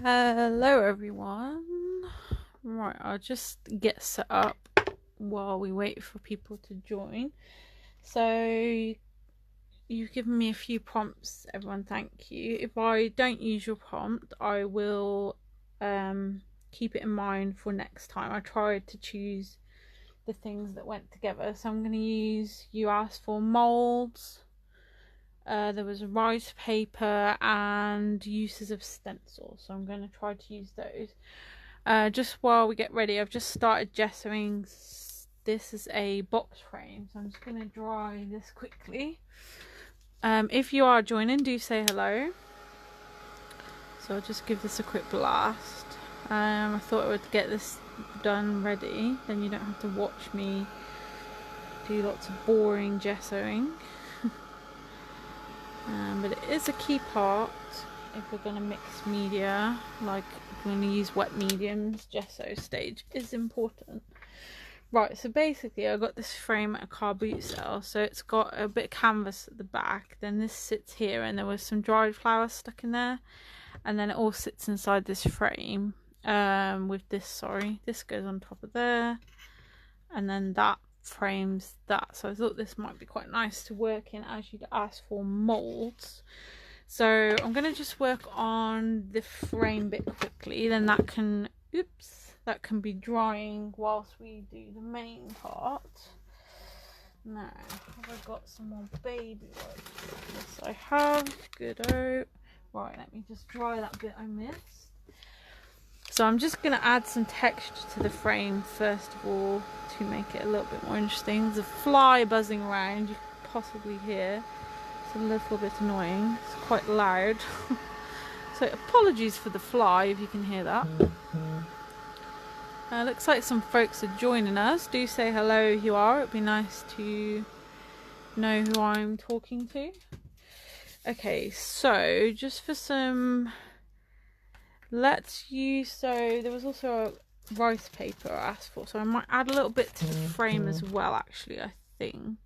Hello everyone. Right, I'll just get set up while we wait for people to join. So you've given me a few prompts, everyone, thank you. If I don't use your prompt, I will keep it in mind for next time. I tried to choose the things that went together. So I'm going to use, you asked for molds. There was rice paper and uses of stencils, so I'm going to try to use those. Just while we get ready, I've just started gessoing. This is a box frame, so I'm just going to dry this quickly. If you are joining, do say hello. So I'll just give this a quick blast. I thought I would get this done ready, then you don't have to watch me do lots of boring gessoing. But it is a key part if we're going to mix media, like if we're going to use wet mediums. Gesso stage is important. Right, so basically I got this frame at a car boot sale, so it's got a bit of canvas at the back, then this sits here, and there was some dried flowers stuck in there, and then it all sits inside this frame with this, this goes on top of there, and then that frames that. So I thought this might be quite nice to work in as you'd ask for molds. So I'm going to just work on the frame bit quickly, then that can be drying whilst we do the main part. Now, have I got some more baby wipes? Yes, I have. Good-o. Right, let me just dry that bit I missed. So I'm just going to add some texture to the frame first of all to make it a little bit more interesting. There's a fly buzzing around, you can possibly hear. It's a little bit annoying, it's quite loud. So apologies for the fly if you can hear that. Looks like some folks are joining us. Do say hello if you are, it'd be nice to know who I'm talking to. Okay, so just for some, there was also a rice paper I asked for, so I might add a little bit to the frame as well, actually, I think.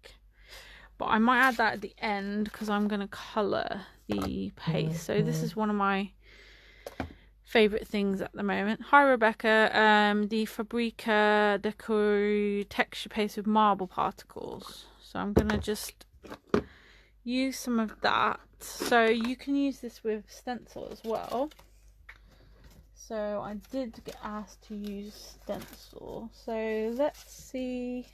But I might add that at the end because I'm going to colour the paste. So this is one of my favourite things at the moment. Hi Rebecca, the Fabrica Decor texture paste with marble particles. So I'm going to just use some of that. So you can use this with stencil as well. So I did get asked to use stencil. So let's see.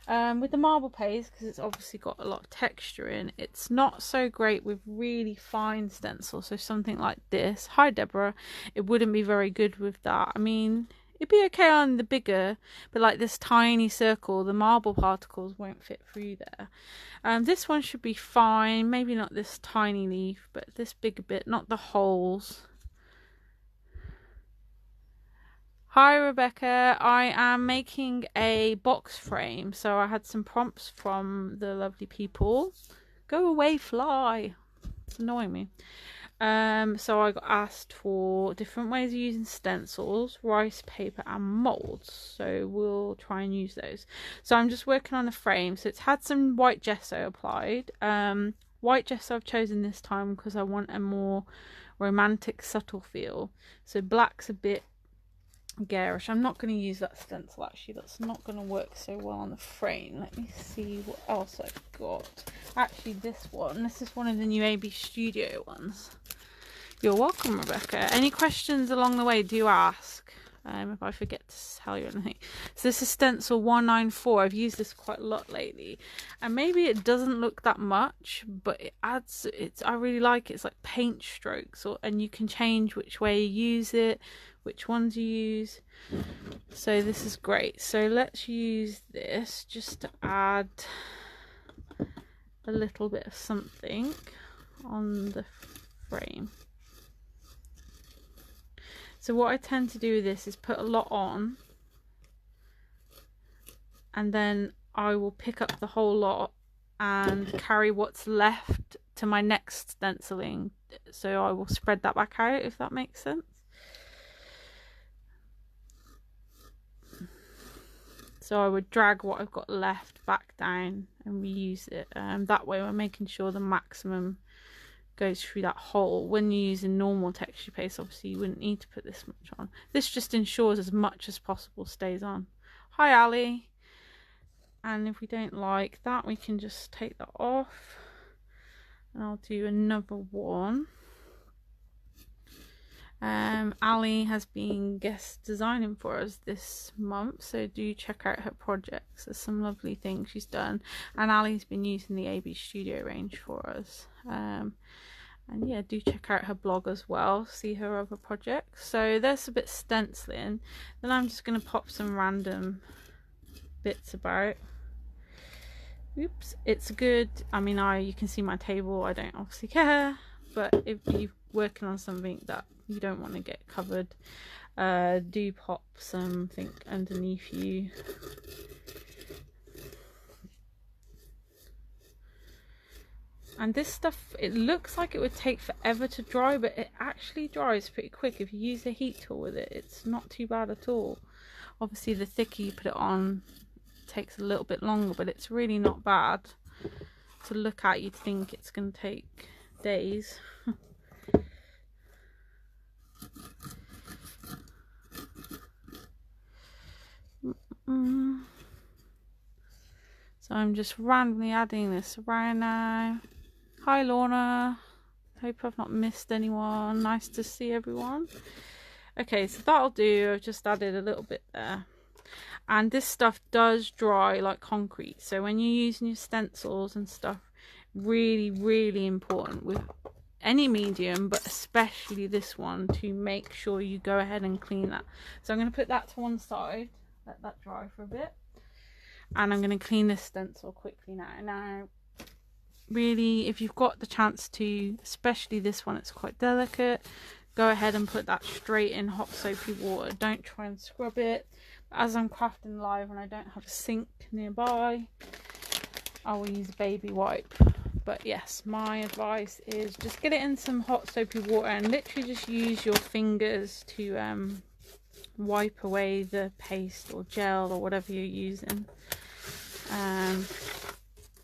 With the marble paste, because it's obviously got a lot of texture in, it's not so great with really fine stencil. So something like this. Hi Deborah. It wouldn't be very good with that. I mean, it'd be okay on the bigger, but like this tiny circle, the marble particles won't fit through there. This one should be fine. Maybe not this tiny leaf, but this bigger bit, not the holes. Hi Rebecca, I am making a box frame, so I had some prompts from the lovely people. Go away, fly. It's annoying me. So I got asked for different ways of using stencils, rice paper and molds, so we'll try and use those. So I'm just working on a frame, so it's had some white gesso applied. White gesso I've chosen this time because I want a more romantic, subtle feel. So black's a bit garish. I'm not going to use that stencil, actually. That's not going to work so well on the frame. Let me see what else I've got. Actually, this is one of the new AB Studio ones. You're welcome, Rebecca. Any questions along the way, do ask. If I forget to tell you anything. So this is stencil 194. I've used this quite a lot lately, and maybe it doesn't look that much, but it adds, I really like it. It's like paint strokes, and you can change which way you use it, which ones you use. So this is great. So let's use this just to add a little bit of something on the frame. So what I tend to do with this is put a lot on, and then I will pick up the whole lot and carry what's left to my next stenciling. So I will spread that back out, if that makes sense. So I would drag what I've got left back down and reuse it. That way we're making sure the maximum goes through that hole. When you're using normal texture paste, obviously you wouldn't need to put this much on. This just ensures as much as possible stays on. Hi Ali. And if we don't like that, we can just take that off, and I'll do another one. Ali has been guest designing for us this month, so do check out her projects. There's some lovely things she's done, and Ali's been using the AB Studio range for us. And yeah, do check out her blog as well, see her other projects. So there's a bit stenciling, then I'm just going to pop some random bits about. Oops, it's good. I mean, you can see my table, I don't obviously care, but if you're working on something that you don't want to get covered, do pop something underneath you. And this stuff, it looks like it would take forever to dry, but it actually dries pretty quick. If you use a heat tool with it, it's not too bad at all. Obviously the thicker you put it on, takes a little bit longer, but it's really not bad. To look at, you'd think it's going to take days. So I'm just randomly adding this around now. Hi Lorna, hope I've not missed anyone. Nice to see everyone. Okay, so that'll do. I've just added a little bit there. And this stuff does dry like concrete, so when you're using your stencils and stuff, really important with any medium, but especially this one, to make sure you go ahead and clean that. So I'm going to put that to one side, let that dry for a bit, and I'm going to clean this stencil quickly now. Really, if you've got the chance to, especially this one, it's quite delicate, go ahead and put that straight in hot soapy water. Don't try and scrub it. As I'm crafting live and I don't have a sink nearby, I will use a baby wipe. But yes, my advice is just get it in some hot soapy water and literally just use your fingers to wipe away the paste or gel or whatever you're using.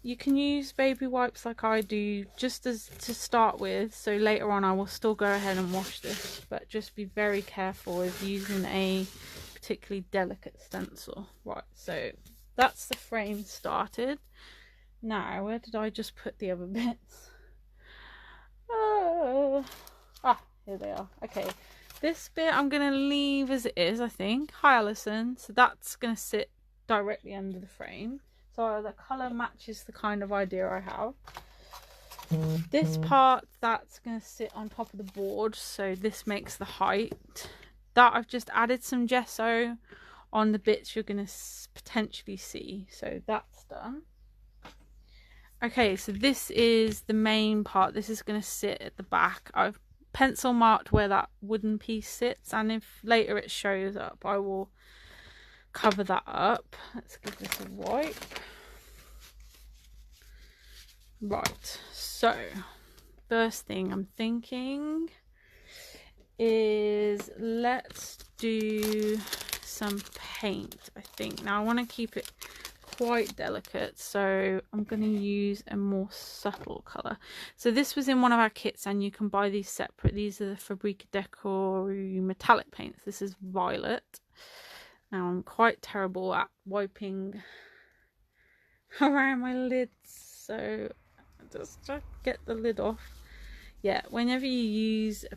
You can use baby wipes like I do just as to start with, so later on I will still go ahead and wash this, but just be very careful with using a particularly delicate stencil. Right, so that's the frame started. Now, where did I just put the other bits? Here they are. Okay, this bit I'm going to leave as it is, I think. Hi Alison. So that's going to sit directly under the frame, so the colour matches the kind of idea I have. This part, that's going to sit on top of the board, so this makes the height. That I've just added some gesso on the bits you're going to potentially see, so that's done. Okay, so this is the main part. This is going to sit at the back. I've pencil marked where that wooden piece sits, and if later it shows up, I will cover that up. Let's give this a wipe. Right, so first thing I'm thinking is let's do some paint, I think. Now I want to keep it quite delicate, so I'm going to use a more subtle colour. So this was in one of our kits, and you can buy these separate. These are the Fabrica Decor metallic paints. This is violet. Now I'm quite terrible at wiping around my lids, so just try to get the lid off. Yeah, whenever you use a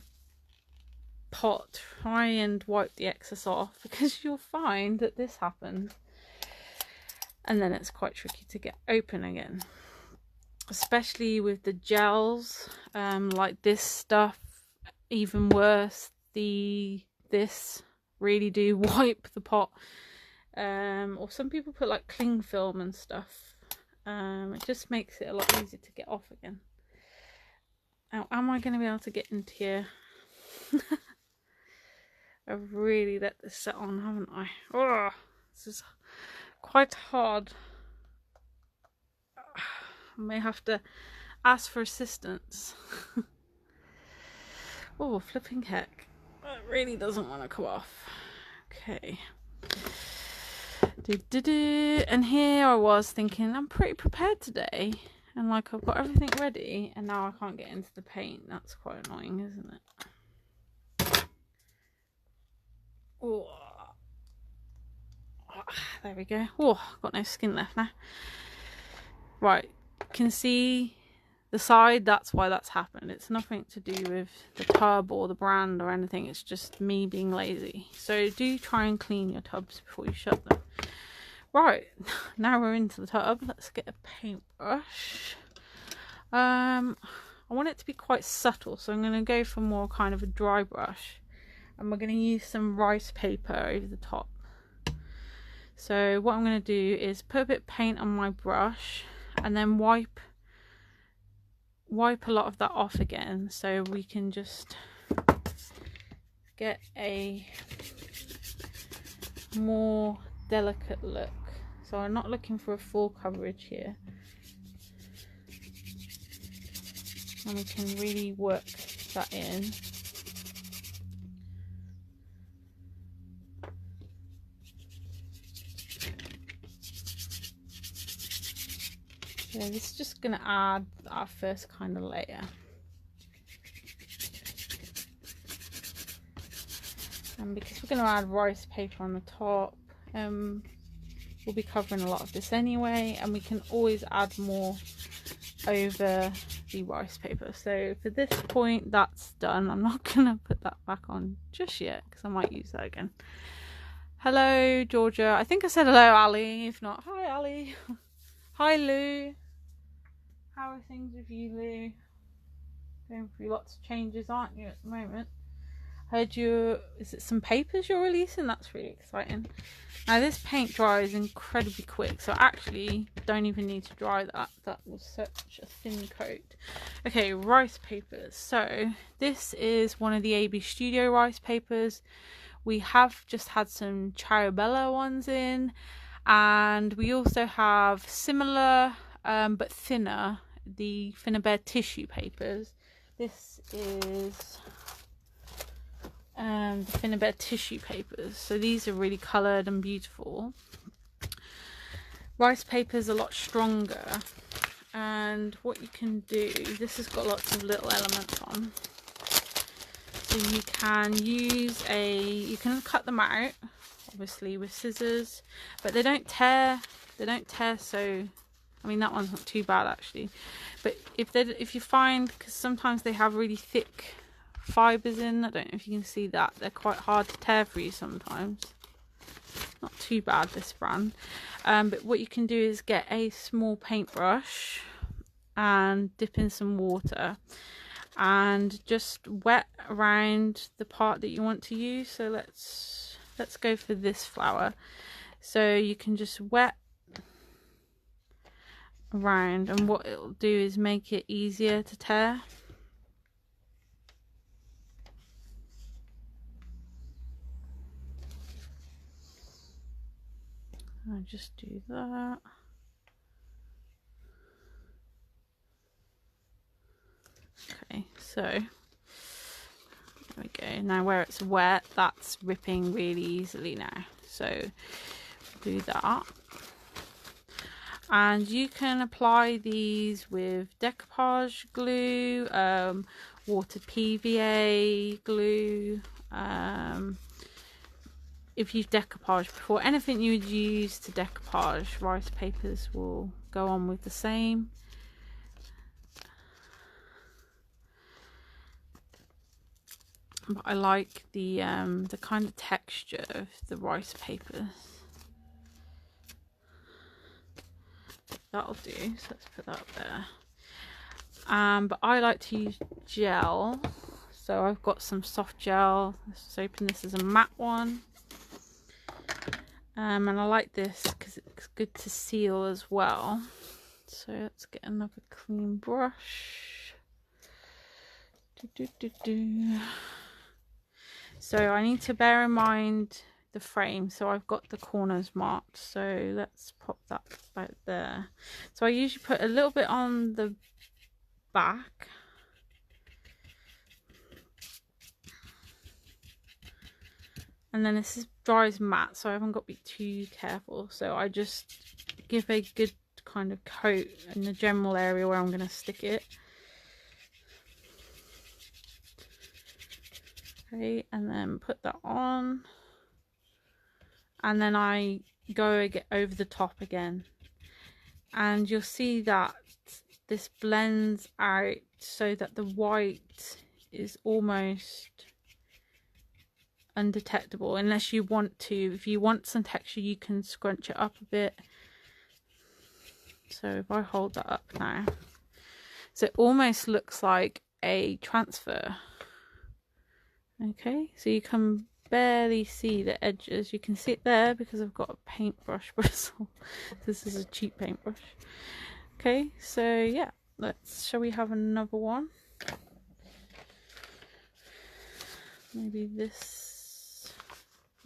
pot, try and wipe the excess off, because you'll find that this happens and then it's quite tricky to get open again, especially with the gels, like this stuff. Even worse, this really do wipe the pot, or some people put like cling film and stuff. It just makes it a lot easier to get off again. Now, am I going to be able to get into here? I've really let this set on, haven't I? Oh, this is quite hard. I may have to ask for assistance. Oh, flipping heck. It really doesn't want to come off. Okay. And here I was thinking, I'm pretty prepared today. And like I've got everything ready and now I can't get into the paint. That's quite annoying, isn't it? Oh, there we go. Oh, got no skin left now. Right, can see the side, that's why that's happened. It's nothing to do with the tub or the brand or anything. It's just me being lazy. So do try and clean your tubs before you shut them. Right, now we're into the tub. Let's get a paintbrush. I want it to be quite subtle, so I'm going to go for more kind of a dry brush. And we're going to use some rice paper over the top. So what I'm going to do is put a bit of paint on my brush and then wipe a lot of that off again, so we can just get a more delicate look. So I'm not looking for a full coverage here, and we can really work that in. So this is just going to add our first kind of layer. And because we're going to add rice paper on the top, we'll be covering a lot of this anyway, and we can always add more over the rice paper. So for this point, that's done. I'm not going to put that back on just yet because I might use that again. Hello, Georgia. I think I said hello, Ali. If not, hi, Ali. Hi, Lou. How are things with you, Lou? Going through lots of changes, aren't you, at the moment? Heard you, is it some papers you're releasing? That's really exciting. Now this paint dries incredibly quick, so I actually don't even need to dry that. That was such a thin coat. Okay, rice papers. So this is one of the AB Studio rice papers. We have just had some Charabella ones in, and we also have similar but thinner, the Finnabair tissue papers. This is the Finnabair tissue papers. So these are really coloured and beautiful. Rice paper is a lot stronger, and what you can do, this has got lots of little elements on. So you can use you can cut them out, obviously with scissors, but they don't tear. They don't tear, so I mean that one's not too bad actually. But if you find, because sometimes they have really thick fibres in, I don't know if you can see that, they're quite hard to tear for you sometimes. Not too bad, this brand. But what you can do is get a small paintbrush and dip in some water and just wet around the part that you want to use. So let's go for this flower. So you can just wet around, and what it'll do is make it easier to tear. I'll just do that. Okay, so there we go. Now where it's wet, that's ripping really easily now. So do that. And you can apply these with decoupage glue, watered PVA glue, if you've decoupaged before, anything you would use to decoupage, rice papers will go on with the same. But I like the kind of texture of the rice papers. That'll do, so let's put that up there. But I like to use gel, so I've got some soft gel. Let's open this as a matte one. And I like this because it's good to seal as well. So let's get another clean brush. So I need to bear in mind the frame, so I've got the corners marked, so let's pop that about there. So I usually put a little bit on the back, and then this dries matte, so I haven't got to be too careful. So I just give a good kind of coat in the general area where I'm going to stick it. Okay, and then put that on, and then I go over the top again, and you'll see that this blends out so that the white is almost undetectable, unless you want to. If you want some texture, you can scrunch it up a bit. So if I hold that up now, so it almost looks like a transfer. Okay, so you can barely see the edges. You can see it there because I've got a paintbrush bristle. This is a cheap paintbrush. Okay, so yeah, shall we have another one? Maybe this.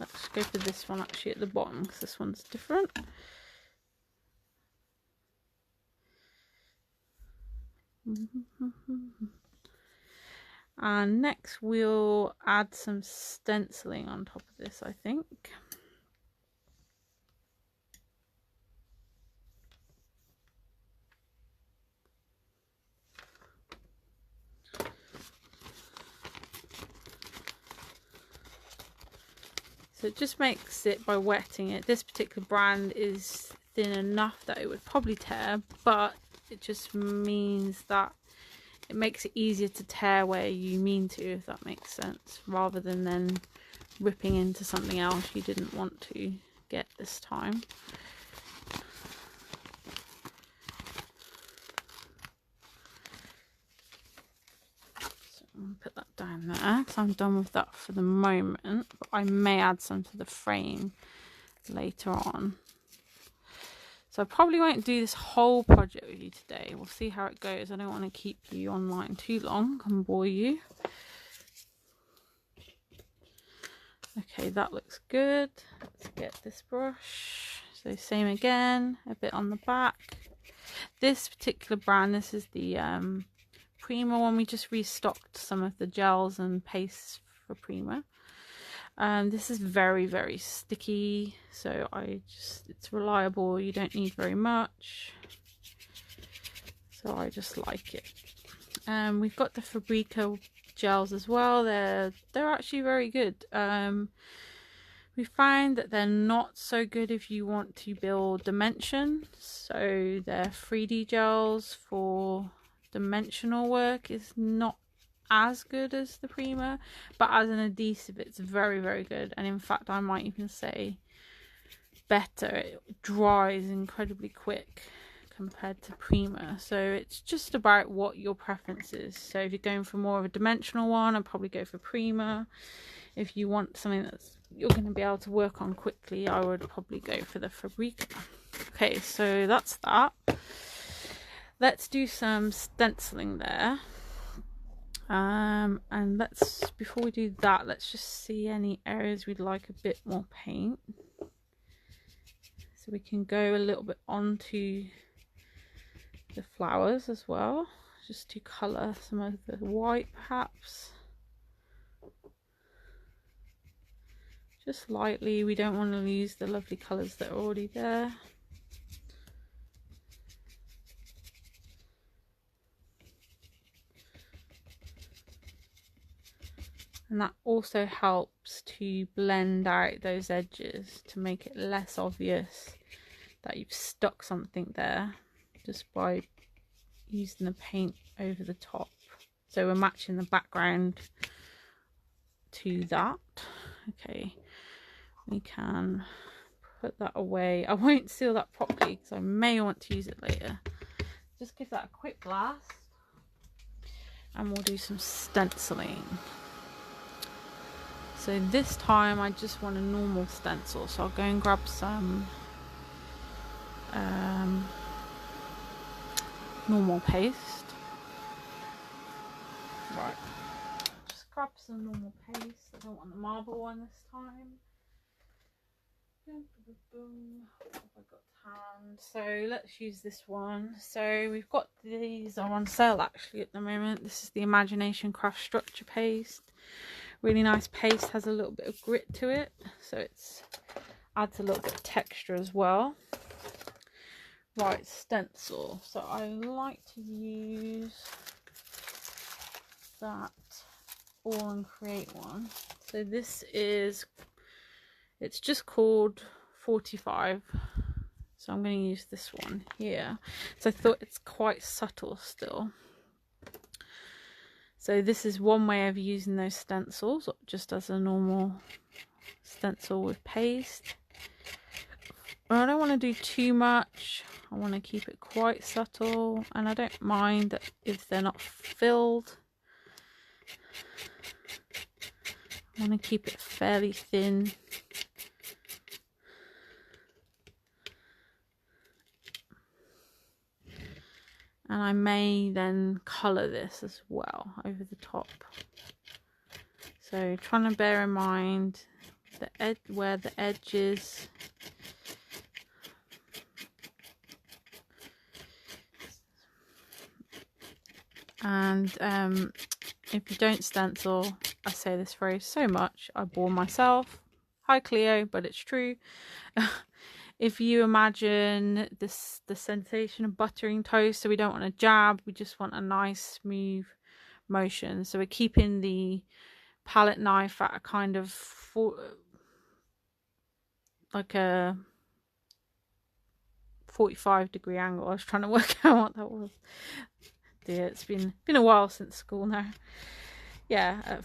Let's go for this one actually at the bottom, because this one's different. And next we'll add some stenciling on top of this, I think. So it just makes it, by wetting it, this particular brand is thin enough that it would probably tear, but it just means that it makes it easier to tear where you mean to, if that makes sense, rather than then ripping into something else you didn't want to get this time. So I'm going to put that down there, because I'm done with that for the moment, but I may add some to the frame later on. So I probably won't do this whole project with you today. We'll see how it goes. I don't want to keep you online too long and bore you. Okay, that looks good. Let's get this brush. So same again, a bit on the back. This particular brand, this is the Prima one. We just restocked some of the gels and pastes for Prima. This is very, very sticky, so it's reliable. You don't need very much, so I just like it. We've got the Fabrica gels as well. They're actually very good. We find that they're not so good if you want to build dimension, so their 3D gels for dimensional work is not as good as the Prima, but as an adhesive it's very, very good, and in fact I might even say better. It dries incredibly quick compared to Prima, so it's just about what your preference is. So if you're going for more of a dimensional one, I'd probably go for Prima. If you want something that's you're going to be able to work on quickly, I would probably go for the Fabrica. Okay, so that's that. Let's do some stenciling there. And before we do that, let's just see any areas we'd like a bit more paint. So we can go a little bit onto the flowers as well, just to colour some of the white perhaps. Just lightly, we don't want to lose the lovely colours that are already there. And that also helps to blend out those edges, to make it less obvious that you've stuck something there, just by using the paint over the top. So we're matching the background to that. Okay, we can put that away. I won't seal that properly because I may want to use it later. Just give that a quick blast and we'll do some stenciling. So this time I just want a normal stencil, so I'll go and grab some normal paste. Right, just grab some normal paste. I don't want the marble one this time. What have I got to hand? So let's use this one. So we've got these are on sale actually at the moment. This is the Imagination Craft Structure Paste. Really nice paste, has a little bit of grit to it, so it adds a little bit of texture as well. right stencil. So I like to use that All and Create one. So this is, it's just called 45. So I'm going to use this one here. So I thought it's quite subtle still. So this is one way of using those stencils, just as a normal stencil with paste. But I don't want to do too much. I want to keep it quite subtle, and I don't mind that if they're not filled. I want to keep it fairly thin. And I may then colour this as well over the top. So trying to bear in mind the edge, where the edge is. And if you don't stencil, I say this phrase so much, I bore myself. Hi Cleo, but it's true. If you imagine this, the sensation of buttering toast, so we don't want a jab, we just want a nice smooth motion. So we're keeping the palette knife at a kind of like a 45-degree angle. I was trying to work out what that was. Dear, it's been a while since school now. Yeah,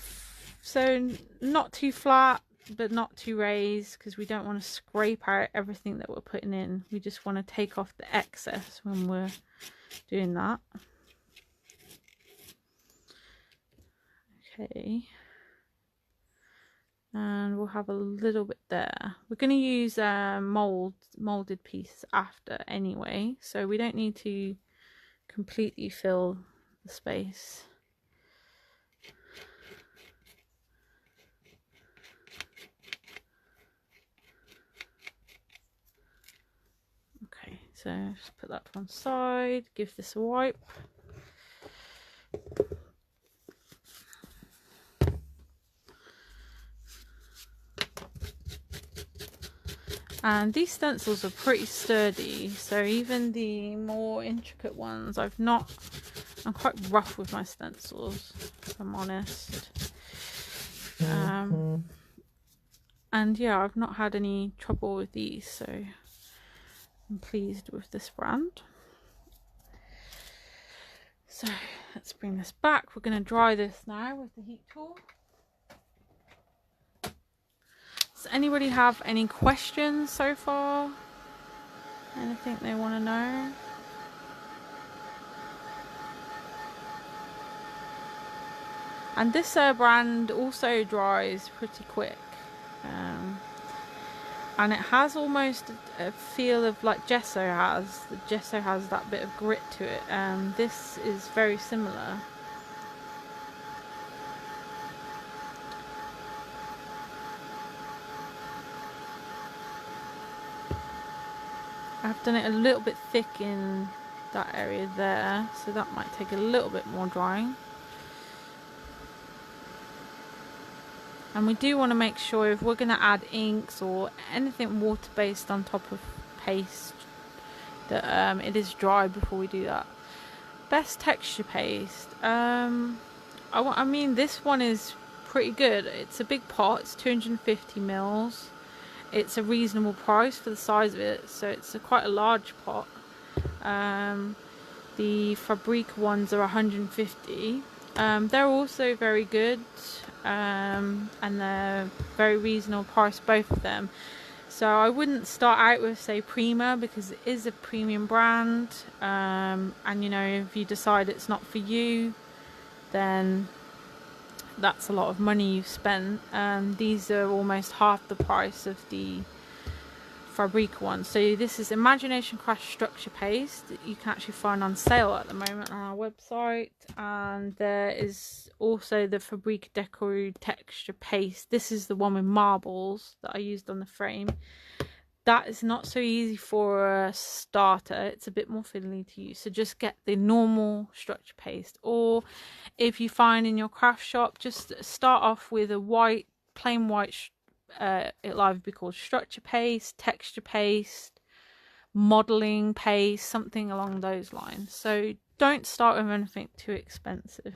so not too flat, but not too raised, because we don't want to scrape out everything that we're putting in. We just want to take off the excess when we're doing that. Okay, and we'll have a little bit there. We're going to use molded pieces after anyway, so we don't need to completely fill the space. Okay, so just put that to one side, give this a wipe. And these stencils are pretty sturdy, so even the more intricate ones, I'm quite rough with my stencils, if I'm honest. And yeah, I've not had any trouble with these, so I'm pleased with this brand. So let's bring this back. We're going to dry this now with the heat tool. Does anybody have any questions so far? Anything they want to know? And this brand also dries pretty quick. And it has almost a feel of like gesso has. The gesso has that bit of grit to it. This is very similar. I've done it a little bit thick in that area there, so that might take a little bit more drying. And we do want to make sure if we're going to add inks or anything water-based on top of paste, that it is dry before we do that. Best texture paste. I mean, this one is pretty good. It's a big pot. It's 250 mils. It's a reasonable price for the size of it, so it's quite a large pot. The Fabrique ones are 150. They're also very good, and they're very reasonable price, both of them. So I wouldn't start out with, say, Prima, because it is a premium brand, and you know, if you decide it's not for you, then that's a lot of money you've spent. These are almost half the price of the Fabrique one. So this is Imagination Craft Structure Paste that you can actually find on sale at the moment on our website. And there is also the Fabrique Deco Texture Paste. This is the one with marbles that I used on the frame. That is not so easy for a starter. It's a bit more fiddly to use. So just get the normal structure paste. Or if you find in your craft shop, just start off with a white, plain white, it'll either be called structure paste, texture paste, modeling paste, something along those lines. So don't start with anything too expensive,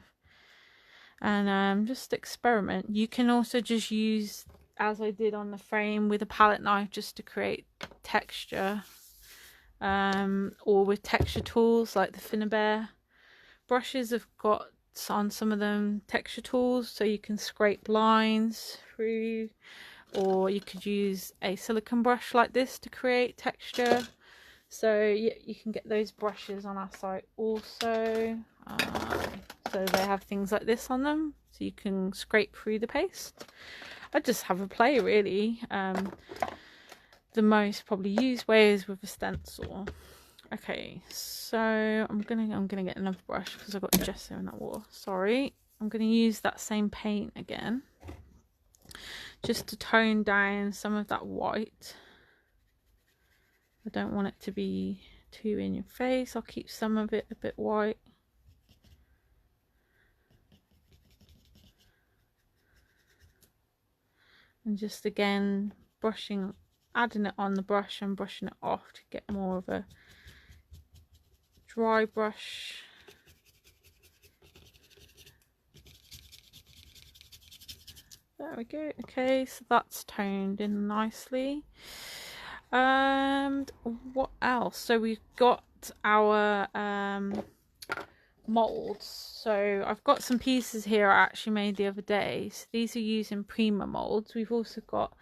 and just experiment. You can also just use, as I did on the frame, with a palette knife just to create texture, or with texture tools like the Finnabair brushes have got on some of them texture tools, so you can scrape lines through, or you could use a silicone brush like this to create texture. So yeah, you can get those brushes on our site also. So they have things like this on them, so you can scrape through the paste. I just have a play really. The most probably used way is with a stencil. Okay, so I'm gonna get another brush because I've got gesso in that water. Sorry, I'm gonna use that same paint again, just to tone down some of that white. I don't want it to be too in your face. I'll keep some of it a bit white. And just again brushing, adding it on the brush and brushing it off to get more of a dry brush. There we go. Okay, so that's toned in nicely. And what else? So we've got our molds. So I've got some pieces here I actually made the other day. So these are using Prima molds. We've also got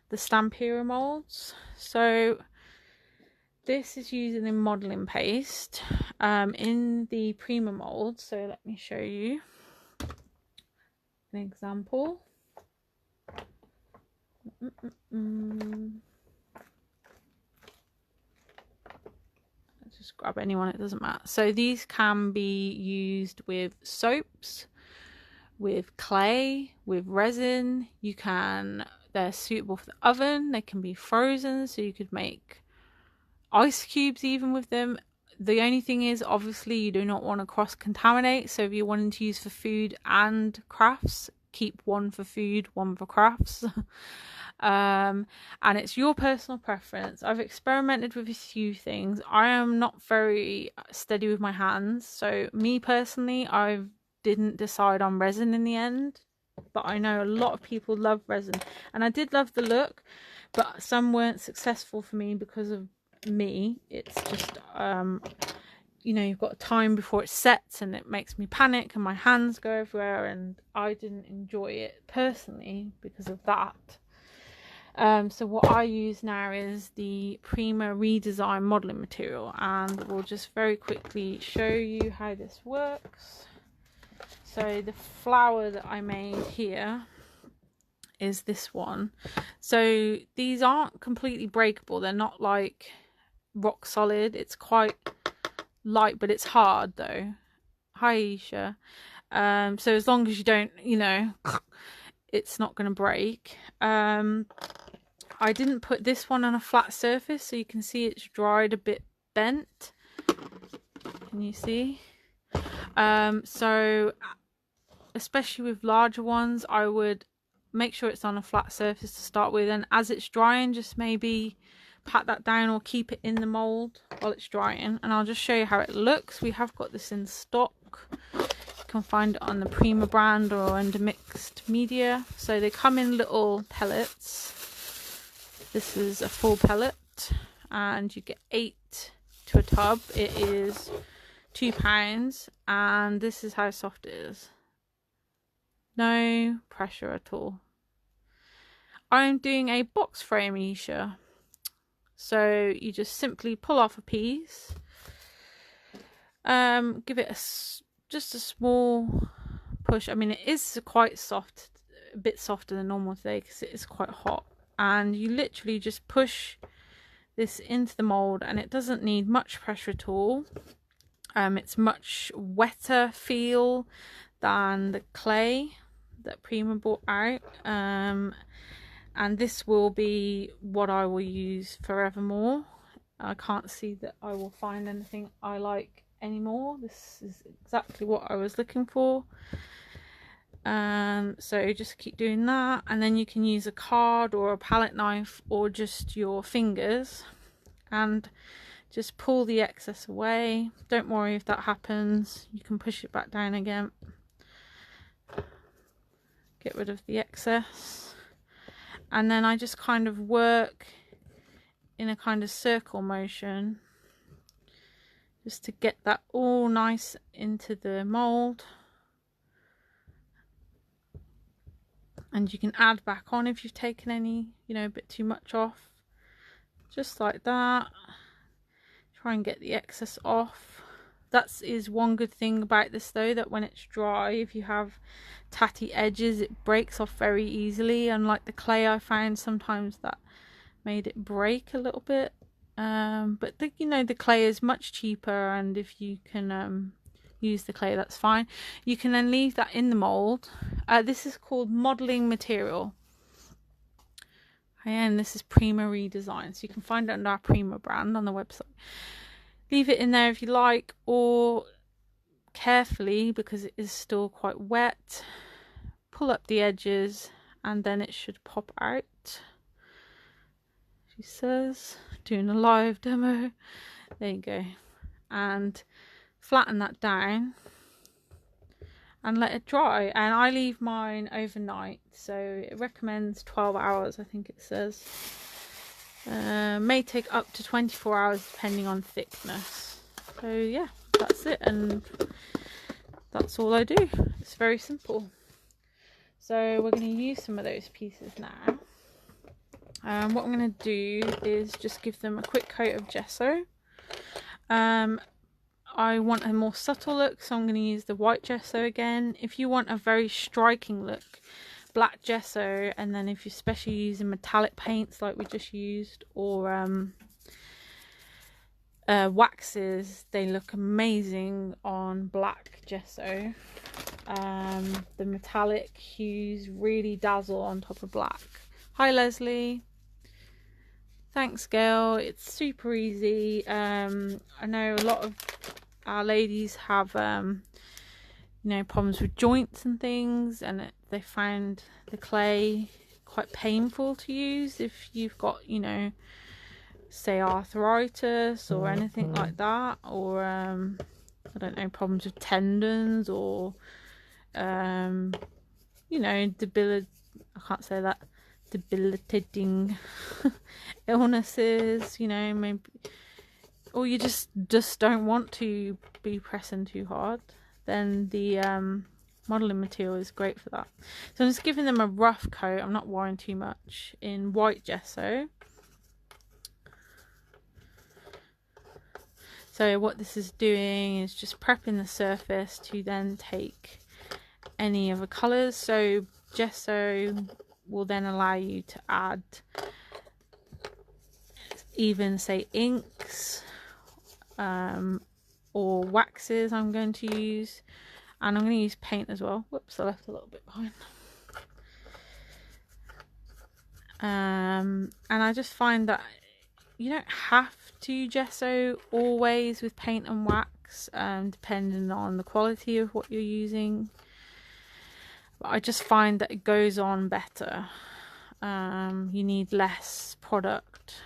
the Stampera molds. So this is using the modeling paste in the Prima mold. So let me show you an example. Let's just grab anyone, it doesn't matter. So these can be used with soaps, with clay, with resin. They're suitable for the oven. They can be frozen, so you could make ice cubes even with them. The only thing is, obviously, you do not want to cross contaminate. So if you're wanting to use for food and crafts, keep one for food, one for crafts. And it's your personal preference. I've experimented with a few things. I am not very steady with my hands, so me personally, I didn't decide on resin in the end, but I know a lot of people love resin, and I did love the look, but some weren't successful for me because of me. It's just you know, you've got time before it sets, and it makes me panic and my hands go everywhere, and I didn't enjoy it personally because of that. So what I use now is the Prima Redesign modeling material, and we'll just very quickly show you how this works. So the flower that I made here is this one. So these aren't completely breakable. They're not like rock solid. It's quite light, but it's hard though. Hi Isha. So as long as you don't, you know, it's not going to break. I didn't put this one on a flat surface, so you can see it's dried a bit bent. Can you see? So especially with larger ones, I would make sure it's on a flat surface to start with, and as it's drying, just maybe pat that down or keep it in the mold while it's drying. And I'll just show you how it looks. We have got this in stock. You can find it on the Prima brand or under Mixed Media. So they come in little pellets. This is a full pellet, and you get 8 to a tub. It is £2, and this is how soft it is. No pressure at all. I'm doing a box frame, Isha. So you just simply pull off a piece, give it just a small push. I mean, it is quite soft, a bit softer than normal today because it is quite hot. And you literally just push this into the mold, and it doesn't need much pressure at all. It's much wetter feel than the clay that Prima brought out. And this will be what I will use forevermore. I can't see that I will find anything I like anymore. This is exactly what I was looking for. So just keep doing that, and then you can use a card or a palette knife or just your fingers, and just pull the excess away. Don't worry if that happens, you can push it back down again. Get rid of the excess, and then I just kind of work in a kind of circle motion just to get that all nice into the mold. And you can add back on if you've taken any, you know, a bit too much off, just like that. Try and get the excess off. That is one good thing about this though, that when it's dry, if you have tatty edges, it breaks off very easily, unlike the clay. I found sometimes that made it break a little bit, but you know, the clay is much cheaper, and if you can use the clay, that's fine. You can then leave that in the mold. This is called modeling material, and this is Prima Redesign, so you can find it under our Prima brand on the website. Leave it in there if you like, or carefully, because it is still quite wet, pull up the edges and then it should pop out. She says, doing a live demo. There you go. And flatten that down and let it dry. And I leave mine overnight, so it recommends 12 hours, I think it says. May take up to 24 hours depending on thickness. So yeah, that's it, and that's all I do. It's very simple. So we're going to use some of those pieces now. What I'm going to do is just give them a quick coat of gesso. I want a more subtle look, so I'm going to use the white gesso again. If you want a very striking look, black gesso, and then if you're especially using metallic paints like we just used, or waxes, they look amazing on black gesso. The metallic hues really dazzle on top of black. Hi Leslie. Thanks Gail. It's super easy. I know a lot of our ladies have you know, problems with joints and things, and they find the clay quite painful to use if you've got, you know, say arthritis or anything like that, or I don't know, problems with tendons, or you know, debilitating illnesses, you know, maybe, or you just don't want to be pressing too hard, then the modeling material is great for that. So I'm just giving them a rough coat, I'm not worrying too much, in white gesso. So what this is doing is just prepping the surface to then take any of the colours. So gesso will then allow you to add even, say, inks or waxes I'm going to use, and I'm going to use paint as well. Whoops, I left a little bit behind. And I just find that you don't have to gesso always with paint and wax, depending on the quality of what you're using. But I just find that it goes on better. You need less product.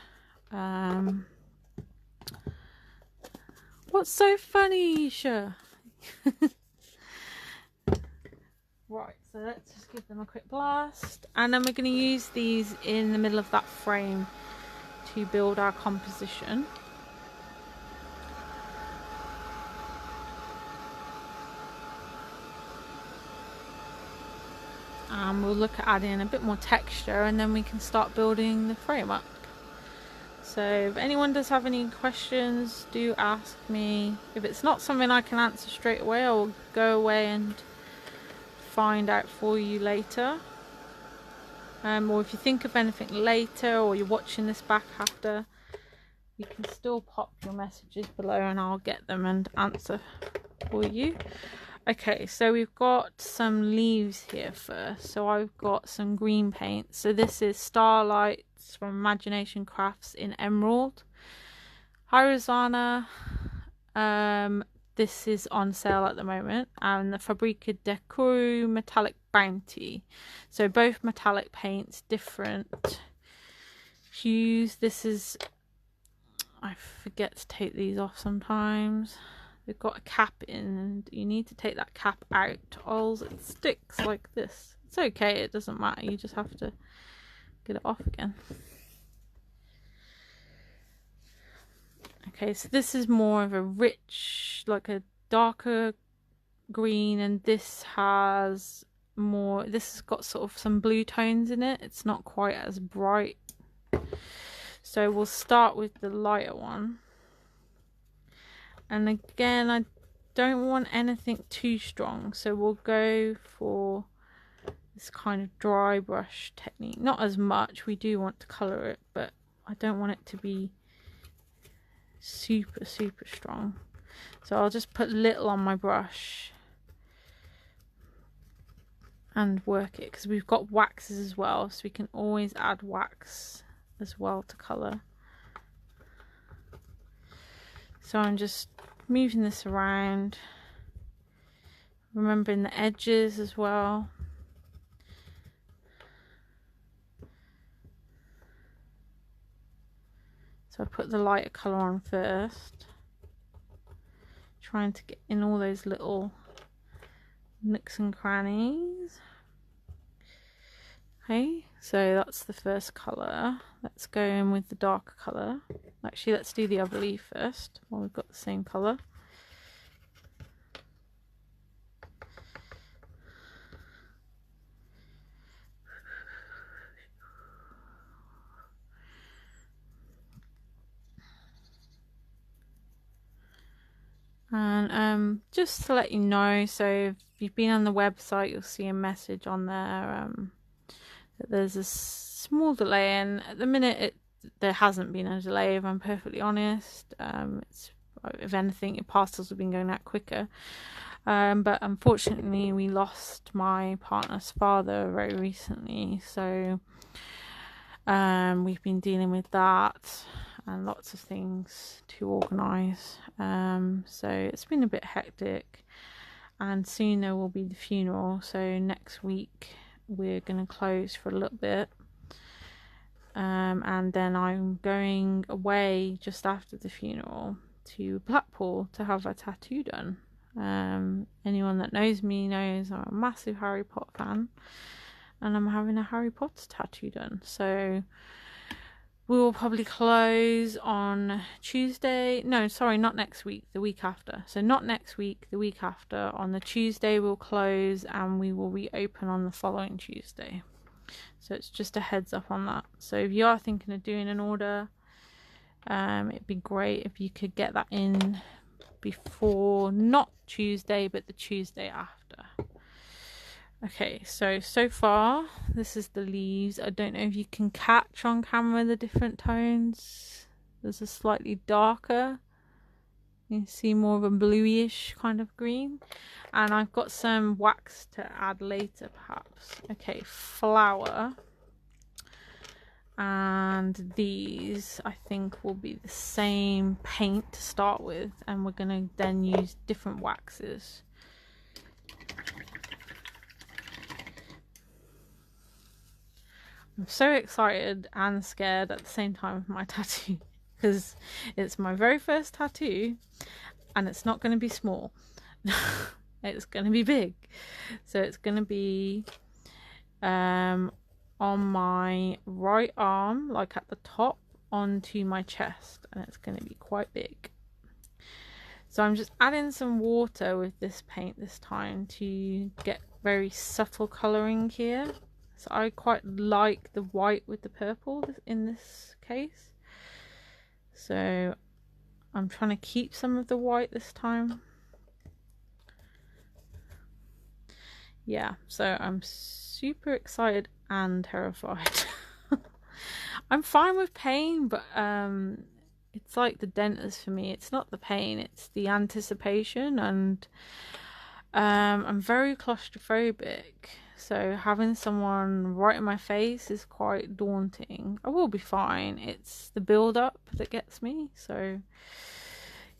What's so funny, Isha? Right, so let's just give them a quick blast, and then we're going to use these in the middle of that frame to build our composition. We'll look at adding a bit more texture, and then we can start building the frame up. So if anyone does have any questions, do ask me. If it's not something I can answer straight away, I'll go away and find out for you later. Or if you think of anything later, or you're watching this back after, you can still pop your messages below and I'll get them and answer for you. Okay, so we've got some leaves here first. So I've got some green paint. So this is Starlights from Imagination Crafts in Emerald. Hi Rosanna. This is on sale at the moment, and the Fabrica Decoro Metallic Bounty. So both metallic paints, different hues. This is I forget to take these off sometimes. They've got a cap in and you need to take that cap out, or else it sticks like this. It's okay, it doesn't matter, you just have to get it off again. Okay, so this is more of a rich, like a darker green, and this has more, this has got sort of some blue tones in it. It's not quite as bright. So we'll start with the lighter one. And again, I don't want anything too strong, so we'll go for this kind of dry brush technique. Not as much, we do want to colour it, but I don't want it to be super strong. So I'll just put little on my brush and work it, because we've got waxes as well, so we can always add wax as well to colour. So I'm just moving this around, remembering the edges as well. So I put the lighter colour on first, trying to get in all those little nooks and crannies. Okay, so that's the first colour. Let's go in with the darker colour. Actually, let's do the other leaf first while we've got the same colour. And just to let you know, so if you've been on the website, you'll see a message on there that there's a small delay, and at the minute there hasn't been a delay, if I'm perfectly honest. It's, if anything, your parcels have been going out quicker, but unfortunately we lost my partner's father very recently, so we've been dealing with that and lots of things to organise, so it's been a bit hectic, and soon there will be the funeral. So next week we're going to close for a little bit, and then I'm going away just after the funeral to Blackpool to have a tattoo done. Anyone that knows me knows I'm a massive Harry Potter fan, and I'm having a Harry Potter tattoo done. So we will probably close on Tuesday. No, sorry, not next week, the week after. So not next week, the week after. On the Tuesday we'll close, and we will reopen on the following Tuesday. So it's just a heads up on that. So if you are thinking of doing an order, it'd be great if you could get that in before, not Tuesday, but the Tuesday after. Okay, so far this is the leaves. I don't know if you can catch on camera the different tones. There's a slightly darker, you can see more of a bluish kind of green, and I've got some wax to add later perhaps. Okay, flower, and these I think will be the same paint to start with, and we're going to then use different waxes. I'm so excited and scared at the same time of my tattoo, because it's my very first tattoo and it's not going to be small. It's going to be big. So it's going to be on my right arm, like at the top, onto my chest, and it's going to be quite big. So I'm just adding some water with this paint this time to get very subtle colouring here. So I quite like the white with the purple in this case. So I'm trying to keep some of the white this time. Yeah, so I'm super excited and terrified. I'm fine with pain, but it's like the dentist for me. It's not the pain, it's the anticipation, and I'm very claustrophobic. So having someone right in my face is quite daunting. I will be fine. It's the build up that gets me. So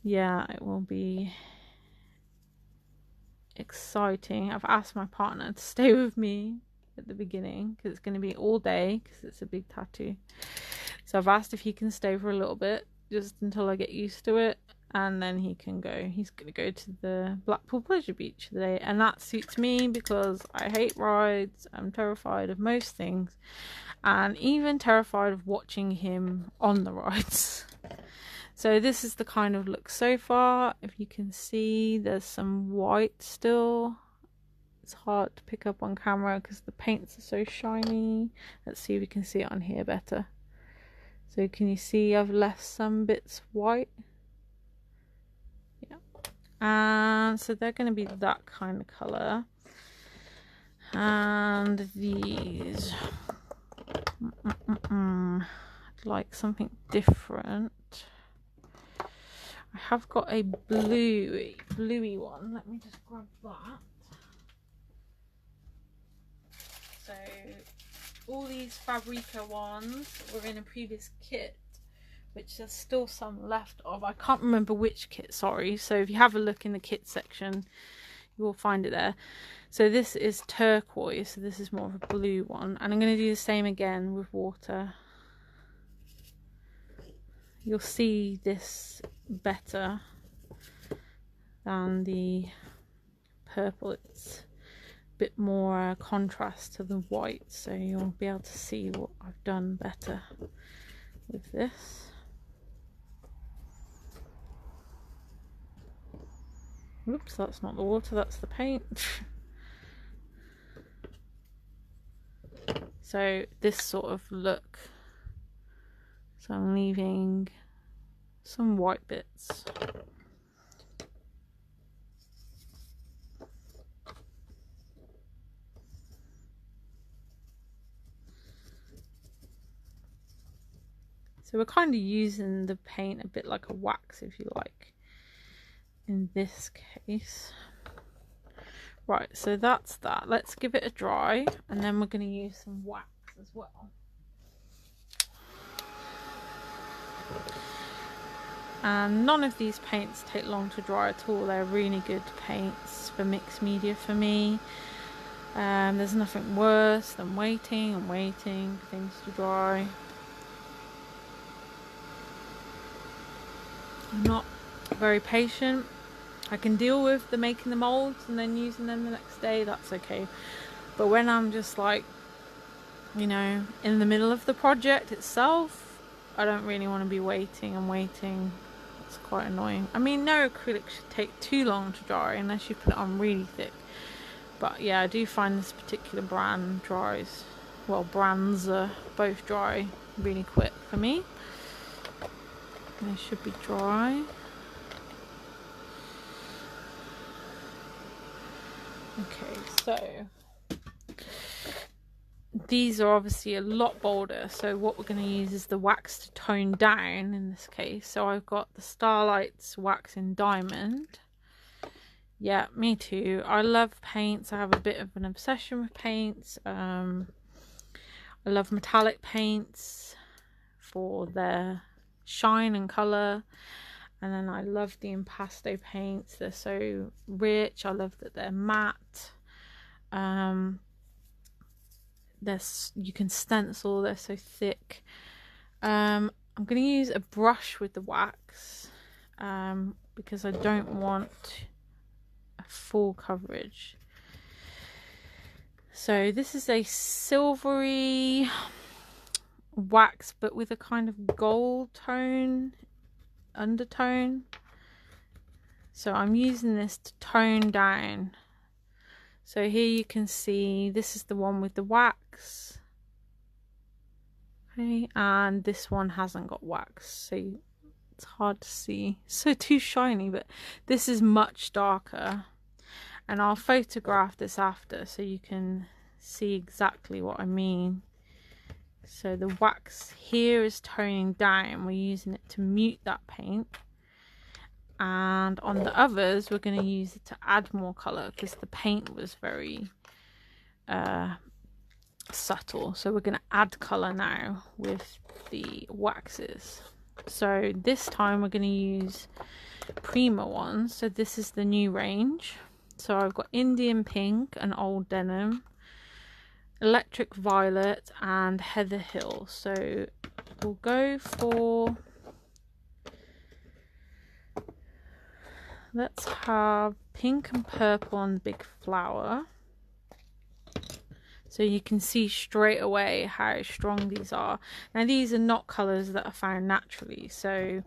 yeah, it will be exciting. I've asked my partner to stay with me at the beginning because it's going to be all day, because it's a big tattoo. So I've asked if he can stay for a little bit just until I get used to it, and then he can go. He's going to go to the Blackpool Pleasure Beach today, and that suits me because I hate rides. I'm terrified of most things, and even terrified of watching him on the rides. So this is the kind of look so far. If you can see, there's some white still. It's hard to pick up on camera because the paints are so shiny. Let's see if we can see it on here better. So can you see I've left some bits white? Yeah. And so they're going to be that kind of colour. And these, I'd like something different. I have got a bluey one. Let me just grab that. So all these Fabrica ones were in a previous kit, which there's still some left of. I can't remember which kit, sorry. So if you have a look in the kit section, you will find it there. So this is turquoise, so this is more of a blue one. And I'm going to do the same again with water. You'll see this better than the purple. It's a bit more contrast to the white, so you'll be able to see what I've done better with this. Oops, that's not the water, that's the paint. So this sort of look. So I'm leaving some white bits. So we're kind of using the paint a bit like a wax, if you like, in this case. Right, so that's that. Let's give it a dry, and then we're going to use some wax as well. And none of these paints take long to dry at all. They're really good paints for mixed media for me. There's nothing worse than waiting and waiting for things to dry. I'm not very patient. I can deal with the making the molds and then using them the next day, that's okay. But when I'm just like, you know, in the middle of the project itself, I don't really want to be waiting and waiting. It's quite annoying. I mean, no acrylic should take too long to dry unless you put it on really thick. But yeah, I do find this particular brand dries, well, brands both dry really quick for me. They should be dry. Okay, so these are obviously a lot bolder, so what we're going to use is the wax to tone down in this case. So I've got the Starlight's wax in diamond. Yeah, me too. I love paints. I have a bit of an obsession with paints. I love metallic paints for their shine and colour. And then I love the impasto paints. They're so rich. I love that they're matte. You can stencil. They're so thick. I'm going to use a brush with the wax because I don't want a full coverage. So this is a silvery wax, but with a kind of gold tone undertone. So I'm using this to tone down. So here you can see this is the one with the wax, okay, and this one hasn't got wax, so it's hard to see, so too shiny, but this is much darker, and I'll photograph this after so you can see exactly what I mean. So the wax here is toning down. We're using it to mute that paint. And on the others, we're going to use it to add more colour because the paint was very subtle. So we're going to add colour now with the waxes. So this time we're going to use Prima ones. So this is the new range. So I've got Indian Pink and Old Denim, Electric Violet and Heather Hill. So we'll go for let's have pink and purple on the big flower. So you can see straight away how strong these are. Now these are not colours that are found naturally. So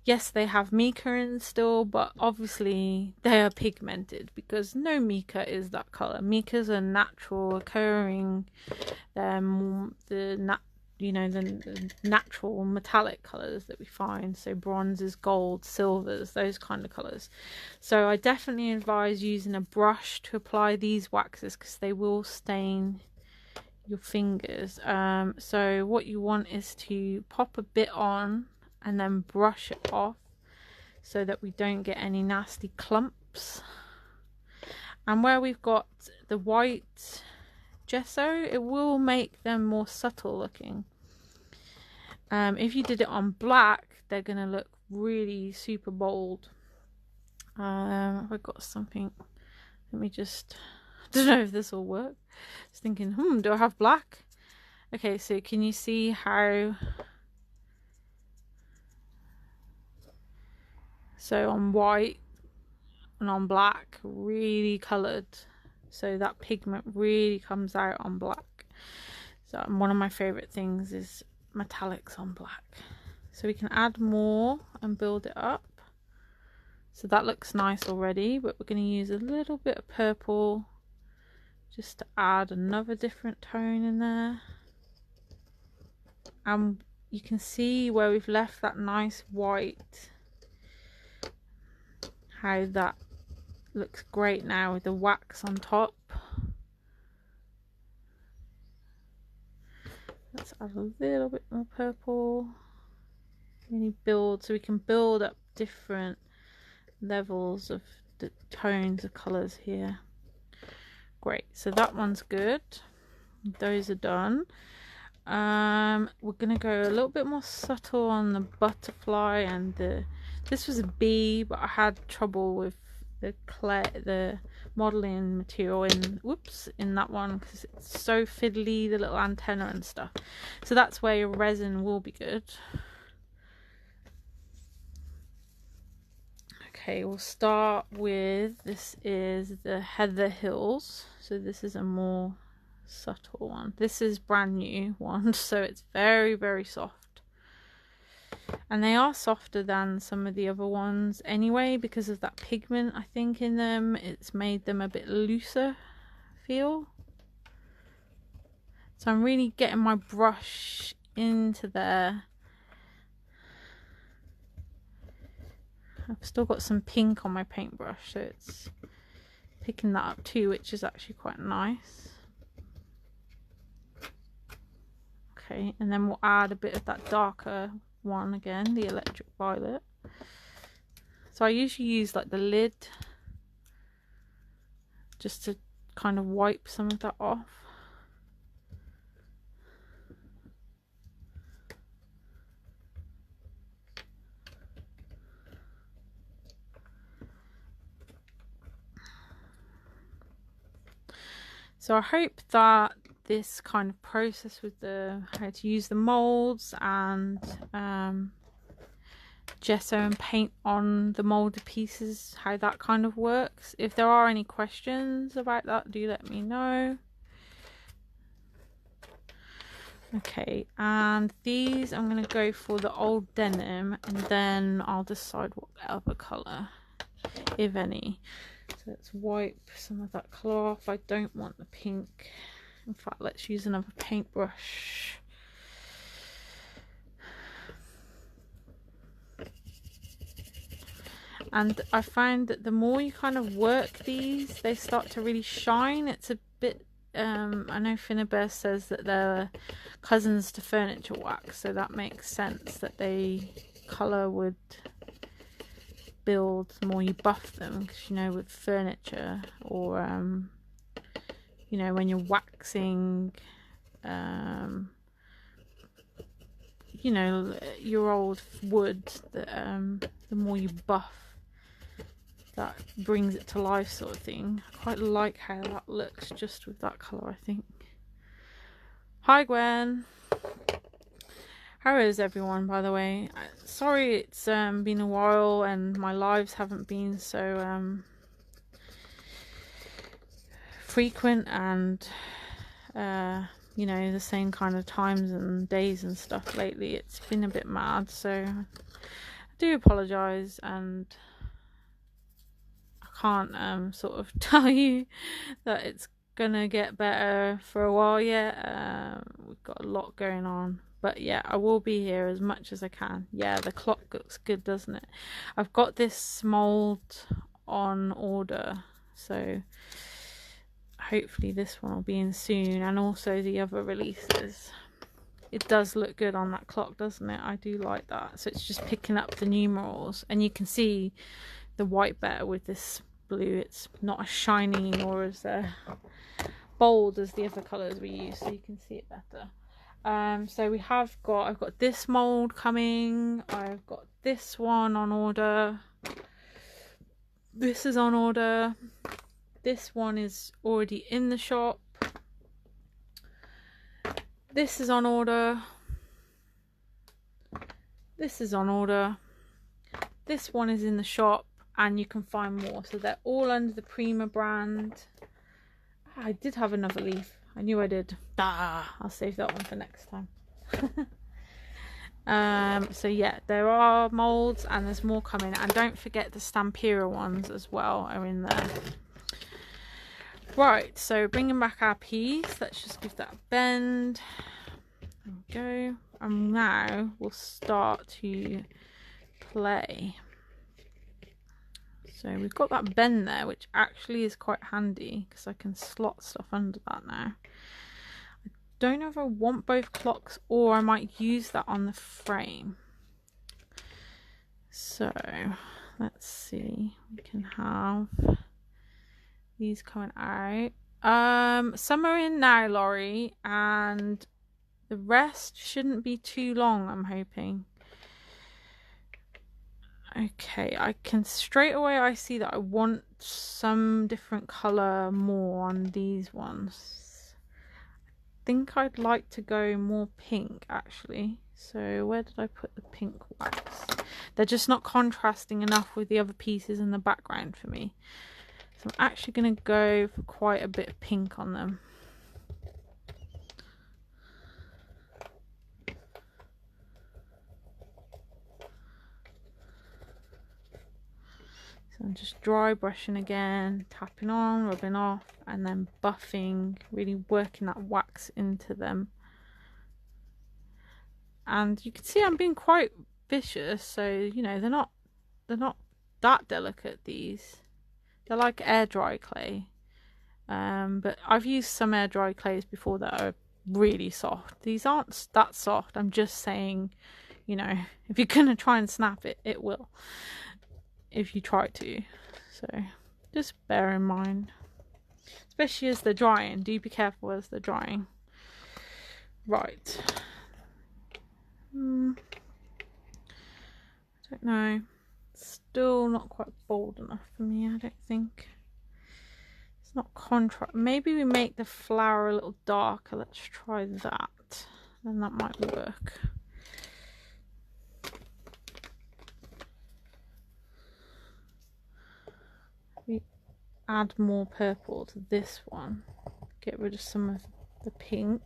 yes, they have mica in still, but obviously they are pigmented because no mica is that colour. Micas are natural occurring, the natural metallic colours that we find. So bronzes, gold, silvers, those kind of colours. So I definitely advise using a brush to apply these waxes because they will stain your fingers. So what you want is to pop a bit on and then brush it off so that we don't get any nasty clumps. And where we've got the white gesso, it will make them more subtle looking. If you did it on black, they're gonna look really super bold. I've got something, let me just, I don't know if this will work. Just thinking, do I have black? Okay, so can you see how, so on white and on black, really coloured, so that pigment really comes out on black. So one of my favourite things is metallics on black. So we can add more and build it up. So that looks nice already, but we're going to use a little bit of purple just to add another different tone in there. And you can see where we've left that nice white, how that looks great now with the wax on top. Let's add a little bit more purple. Really build, so we can build up different levels of the tones of colours here. Great, so that one's good. Those are done. We're gonna go a little bit more subtle on the butterfly and this was a bee, but I had trouble with the clay, the modeling material in that one because it's so fiddly, the little antenna and stuff. So that's where your resin will be good. Okay, we'll start with, this is the Heather Hills. So this is a more subtle one. This is brand new one, so it's very, very soft. And they are softer than some of the other ones anyway because of that pigment, I think, in them. It's made them a bit looser feel. So I'm really getting my brush into there. I've still got some pink on my paintbrush, so it's picking that up too, which is actually quite nice. Okay, and then we'll add a bit of that darker one again, the electric violet. So I usually use like the lid just to kind of wipe some of that off. So I hope that this kind of process with how to use the molds and gesso and paint on the molded pieces, how that kind of works. If there are any questions about that, do let me know. Okay, and these I'm going to go for the old denim, and then I'll decide what other colour, if any. So let's wipe some of that colour off. I don't want the pink. In fact, let's use another paintbrush. And I find that the more you kind of work these, they start to really shine. It's a bit, I know Finnabair says that they're cousins to furniture wax, so that makes sense that they colour would build the more you buff them, because you know with furniture or you know when you're waxing you know your old wood, the more you buff, that brings it to life, sort of thing. I quite like how that looks just with that colour, I think. Hi Gwen. How is everyone, by the way? Sorry it's been a while and my lives haven't been so frequent and you know, the same kind of times and days and stuff lately. It's been a bit mad, so I do apologise, and I can't sort of tell you that it's gonna get better for a while yet. We've got a lot going on, but yeah, I will be here as much as I can. Yeah, the clock looks good, doesn't it? I've got this mold on order, so hopefully this one will be in soon, and also the other releases. It does look good on that clock, doesn't it? I do like that. So it's just picking up the numerals, and you can see the white better with this blue. It's not as shiny nor as bold as the other colours we use, so you can see it better. So I've got this mold coming. I've got this one on order. This is on order. This one is already in the shop. This is on order. This is on order. This one is in the shop, and you can find more. So they're all under the Prima brand. I did have another leaf. I knew I did. I'll save that one for next time. So yeah, there are molds and there's more coming. And don't forget the Stampera ones as well are in there. Right, so bringing back our piece, let's just give that a bend. There we go. And now we'll start to play. So we've got that bend there, which actually is quite handy because I can slot stuff under that now. I don't know if I want both clocks, or I might use that on the frame. So let's see, we can have these coming out. Some are in now, Laurie, and the rest shouldn't be too long, I'm hoping. Okay, I can straight away, I see that I want some different colour more on these ones. I think I'd like to go more pink actually. So where did I put the pink wax? They're just not contrasting enough with the other pieces in the background for me. So I'm actually going to go for quite a bit of pink on them. So I'm just dry brushing again, tapping on, rubbing off, and then buffing, really working that wax into them. And you can see I'm being quite vicious, so you know they're not that delicate, these. They're like air dry clay, but I've used some air dry clays before that are really soft. These aren't that soft. I'm just saying, you know, if you're gonna try and snap it, it will if you try to. So just bear in mind, especially as they're drying. Do be careful as they're drying. Right. I don't know. Still not quite bold enough for me, I don't think. It's not contrast. Maybe we make the flower a little darker. Let's try that. Then that might work. We add more purple to this one. Get rid of some of the pink.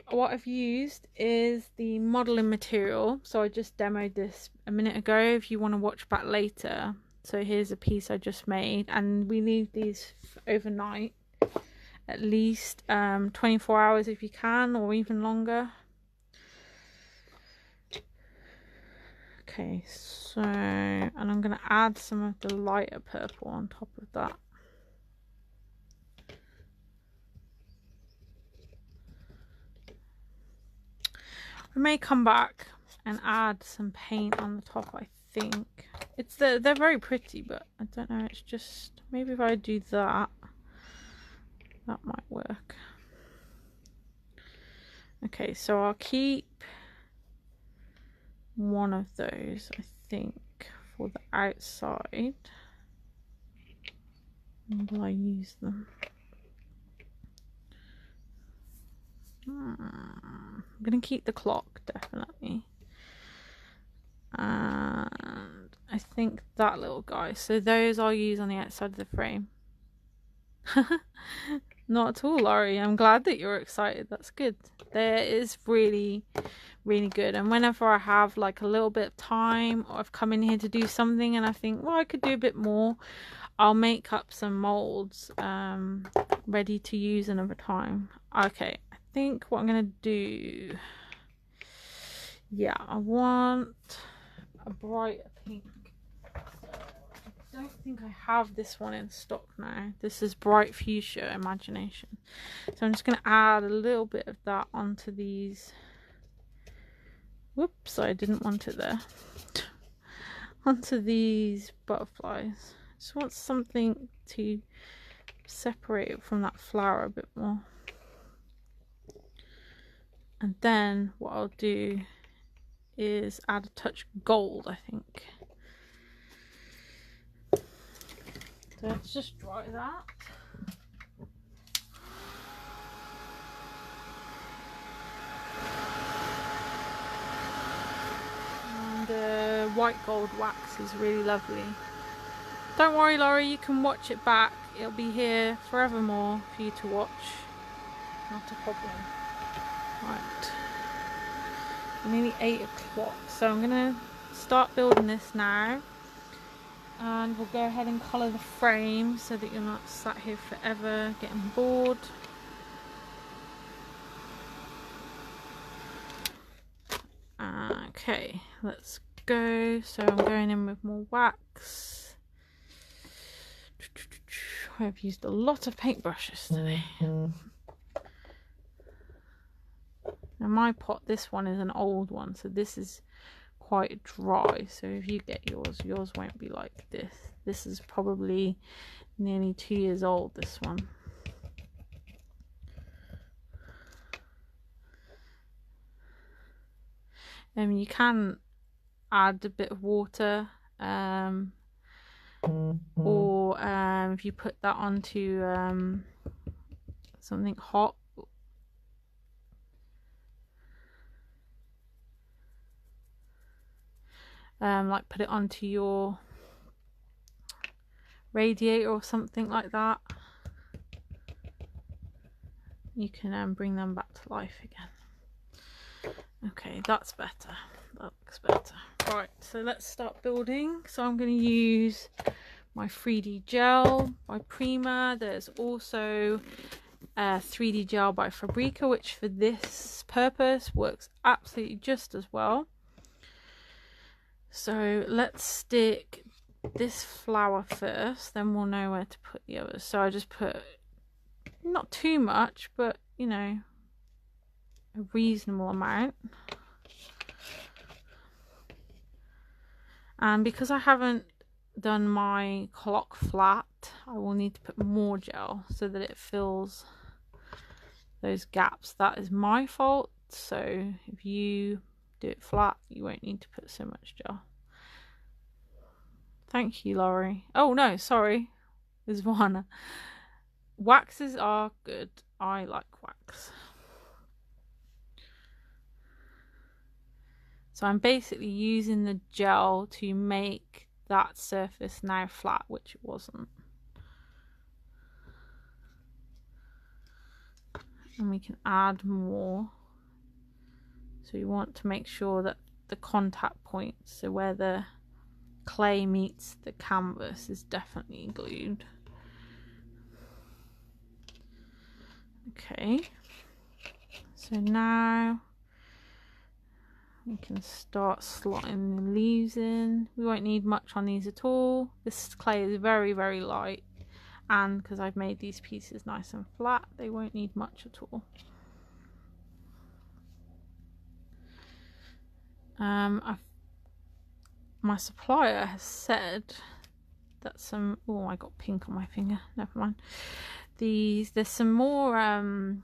What I've used is the modeling material, so I just demoed this a minute ago if you want to watch back later. So here's a piece I just made, and we leave these overnight, at least 24 hours if you can, or even longer. Okay, so, and I'm going to add some of the lighter purple on top of that. I may come back and add some paint on the top. I think they're very pretty, but I don't know, it's just maybe if I do that might work. Okay, so I'll keep one of those, I think, for the outside. When will I use them? I'm gonna keep the clock, definitely. And I think that little guy. So those I'll use on the outside of the frame. Not at all, Laurie. I'm glad that you're excited. That's good. There is really, really good. And whenever I have like a little bit of time, or I've come in here to do something and I think, well, I could do a bit more, I'll make up some molds ready to use another time. Okay, I think what I'm gonna do, yeah, I want a brighter pink. I don't think I have this one in stock now. This is Bright Fuchsia Imagination. So I'm just going to add a little bit of that onto these. Whoops, I didn't want it there. Onto these butterflies. Just want something to separate it from that flower a bit more. And then what I'll do is add a touch of gold, I think. So let's just dry that. And the white gold wax is really lovely. Don't worry, Laurie, you can watch it back. It'll be here forevermore for you to watch. Not a problem. Right. Nearly 8 o'clock. So I'm going to start building this now. And we'll go ahead and colour the frame so that you're not sat here forever getting bored. Okay, let's go. So I'm going in with more wax. I've used a lot of paintbrushes today. Now my pot, this one is an old one, so this is quite dry, so if you get yours won't be like this. This is probably nearly 2 years old, this one. You can add a bit of water, or if you put that onto something hot, like put it onto your radiator or something like that, you can bring them back to life again. Okay, that's better. That looks better. Right, so let's start building. So I'm going to use my 3D gel by Prima. There's also 3D gel by Fabrica, which for this purpose works absolutely just as well. So let's stick this flower first, then we'll know where to put the others. So I just put not too much, but you know, a reasonable amount. And because I haven't done my clock flat, I will need to put more gel so that it fills those gaps. That is my fault. So if you do it flat, you won't need to put so much gel. Thank you, Laurie. Oh no, sorry. There's one. Waxes are good. I like wax. So I'm basically using the gel to make that surface now flat, which it wasn't. And we can add more. So you want to make sure that the contact points, so where the clay meets the canvas, is definitely glued. Okay, so now we can start slotting the leaves in. We won't need much on these at all. This clay is very, very light, and because I've made these pieces nice and flat, they won't need much at all. My supplier has said that some, oh, I got pink on my finger, never mind. There's some more, I've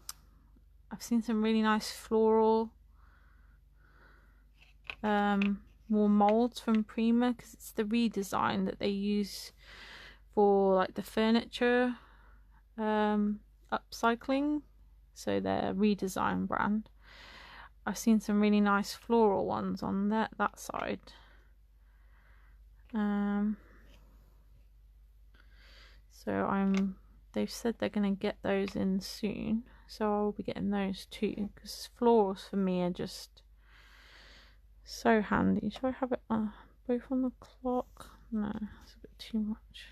seen some really nice floral more molds from Prima, because it's the redesign that they use for like the furniture upcycling so they're Redesign brand. I've seen some really nice floral ones on that side. So they've said they're going to get those in soon, so I'll be getting those too, because florals for me are just so handy. Should I have it both on the clock? No, it's a bit too much.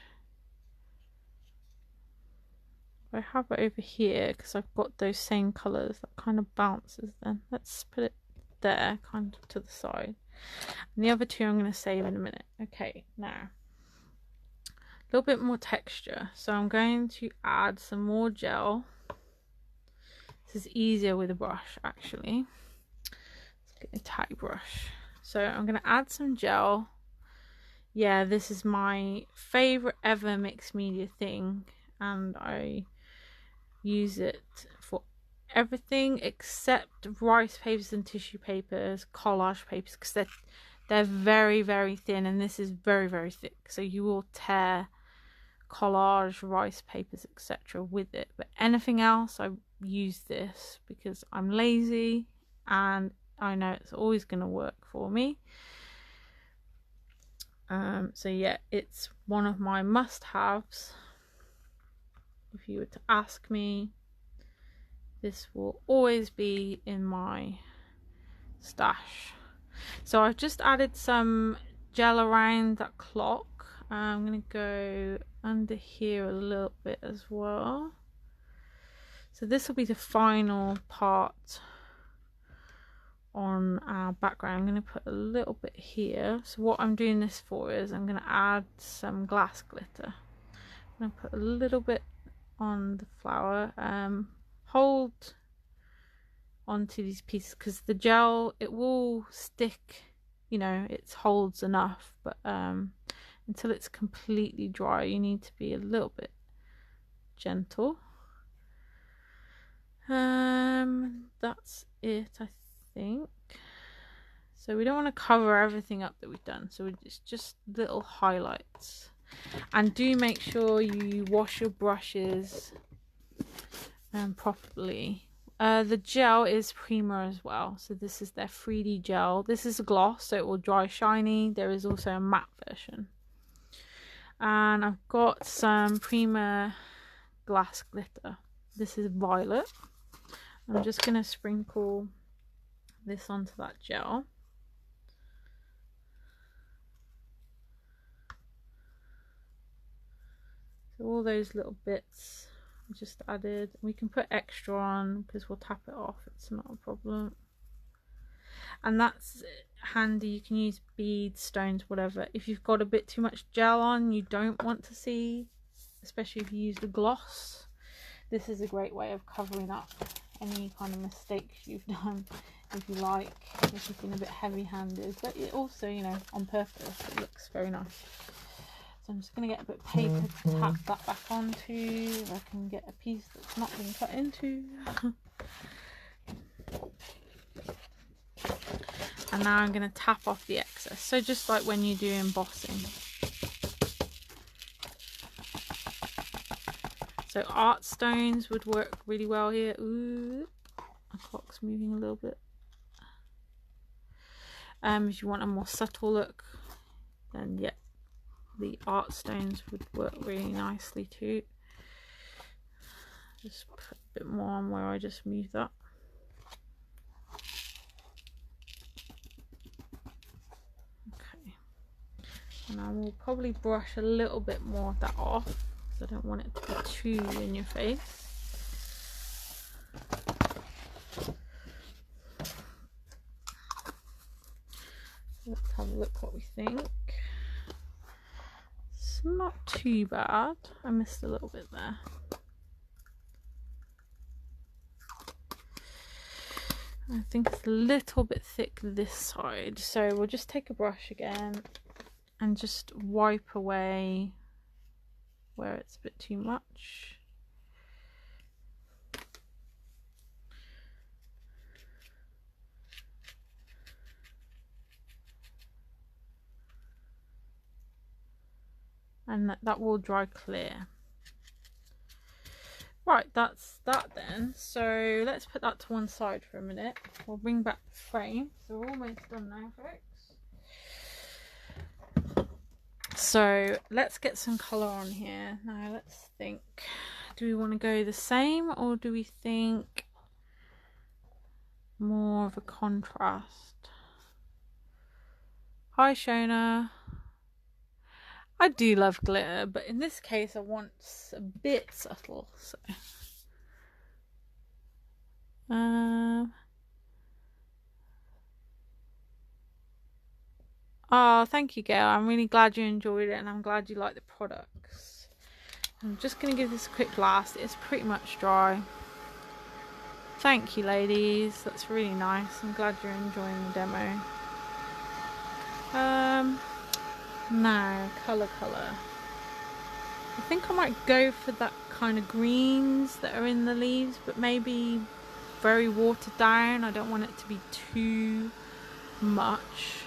I have it over here because I've got those same colours that kind of bounces. Then let's put it there, kind of to the side, and the other two I'm going to save in a minute. Okay, now a little bit more texture, so I'm going to add some more gel. This is easier with a brush, actually. Let's get a tight brush. So I'm going to add some gel. Yeah, this is my favorite ever mixed media thing, and I use it for everything except rice papers and tissue papers, collage papers, because they're very, very thin, and this is very, very thick, so you will tear collage, rice papers, etc. with it. But anything else, I use this because I'm lazy and I know it's always going to work for me. So yeah, it's one of my must-haves. If you were to ask me, this will always be in my stash. So I've just added some gel around that clock. I'm going to go under here a little bit as well. So this will be the final part on our background. I'm going to put a little bit here. So what I'm doing this for is I'm going to add some glass glitter. I'm going to put a little bit on the flower. Hold onto these pieces because the gel, it will stick, you know, it holds enough, but until it's completely dry you need to be a little bit gentle. That's it, I think. So we don't want to cover everything up that we've done, so it's just little highlights. And do make sure you wash your brushes properly. The gel is Prima as well, so this is their 3D gel. This is a gloss, so it will dry shiny. There is also a matte version, and I've got some Prima glass glitter. This is violet. I'm just going to sprinkle this onto that gel. So all those little bits I just added. We can put extra on because we'll tap it off, it's not a problem. And that's handy, you can use beads, stones, whatever. If you've got a bit too much gel on, you don't want to see, especially if you use the gloss, this is a great way of covering up any kind of mistakes you've done, if you like, if you've been a bit heavy-handed, but it also, you know, on purpose, it looks very nice. So I'm just going to get a bit of paper to tap that back onto, if I can get a piece that's not been cut into. And now I'm going to tap off the excess, so just like when you do embossing. So art stones would work really well here. Ooh, my clock's moving a little bit. If you want a more subtle look, then yeah, the art stones would work really nicely too. Just put a bit more on where I just moved that. Okay, and I will probably brush a little bit more of that off, I don't want it to be too in your face. Let's have a look what we think. It's not too bad. I missed a little bit there. I think it's a little bit thick this side, so we'll just take a brush again and just wipe away where it's a bit too much. And that will dry clear. Right, that's that then. So let's put that to one side for a minute. We'll bring back the frame. So we're almost done now, folks. So let's get some colour on here. Now let's think. Do we want to go the same, or do we think more of a contrast? Hi Shona. I do love glitter, but in this case I want a bit subtle. So oh, thank you, Gail. I'm really glad you enjoyed it, and I'm glad you like the products. I'm just going to give this a quick blast. It's pretty much dry. Thank you, ladies. That's really nice. I'm glad you're enjoying the demo. Now, colour. I think I might go for that kind of greens that are in the leaves, but maybe very watered down. I don't want it to be too much.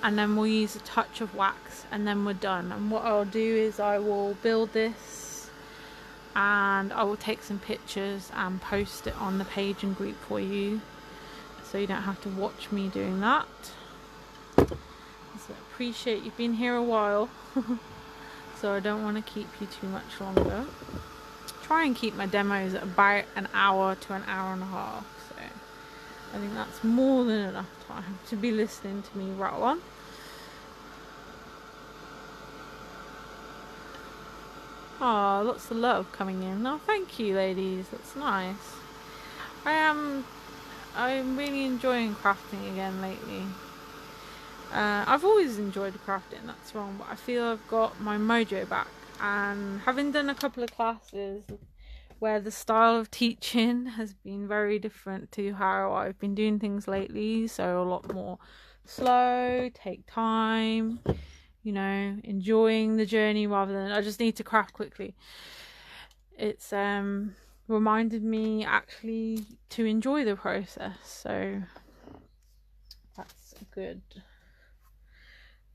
And then we'll use a touch of wax, and then we're done. And what I'll do is I will build this, and I will take some pictures and post it on the page and group for you, so you don't have to watch me doing that. So I appreciate you've been here a while. So I don't want to keep you too much longer. Try and keep my demos at about an hour to an hour and a half. So I think that's more than enough time to be listening to me rattle on. Oh, lots of love coming in. Oh, thank you, ladies. That's nice. I'm really enjoying crafting again lately. I've always enjoyed crafting, that's wrong, but I feel I've got my mojo back, and having done a couple of classes where the style of teaching has been very different to how I've been doing things lately, so a lot more slow, take time, you know, enjoying the journey rather than I just need to craft quickly. It's reminded me actually to enjoy the process, so that's good.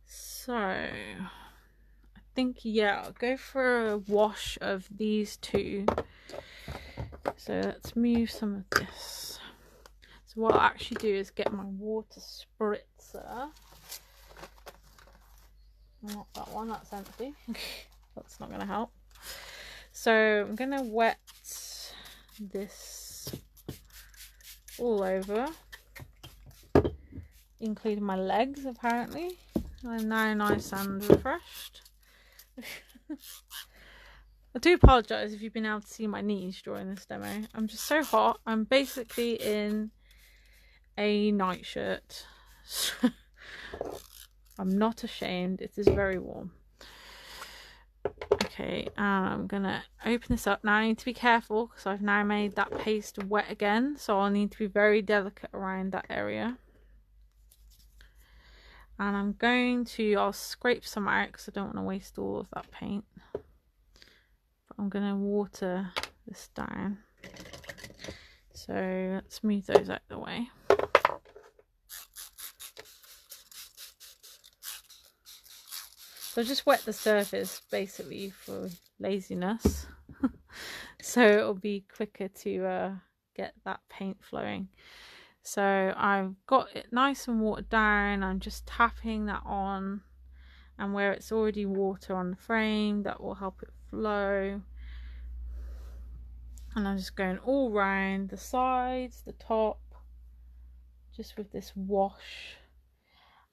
So I think, yeah, I'll go for a wash of these two. So let's move some of this. So what I'll actually do is get my water spritzer. Not that one, that's empty. That's not going to help. So I'm going to wet this all over, including my legs apparently. I'm now nice and refreshed. I do apologise if you've been able to see my knees during this demo. I'm just so hot. I'm basically in a nightshirt. I'm not ashamed. It is very warm. Okay, I'm gonna open this up. Now I need to be careful because I've now made that paste wet again. So I'll need to be very delicate around that area. And I'm going to, I'll scrape some out because I don't want to waste all of that paint. But I'm going to water this down. So let's move those out of the way. So I just wet the surface basically for laziness. So it'll be quicker to get that paint flowing. So I've got it nice and watered down. I'm just tapping that on, and where it's already water on the frame, that will help it flow. And I'm just going all round the sides, the top, just with this wash.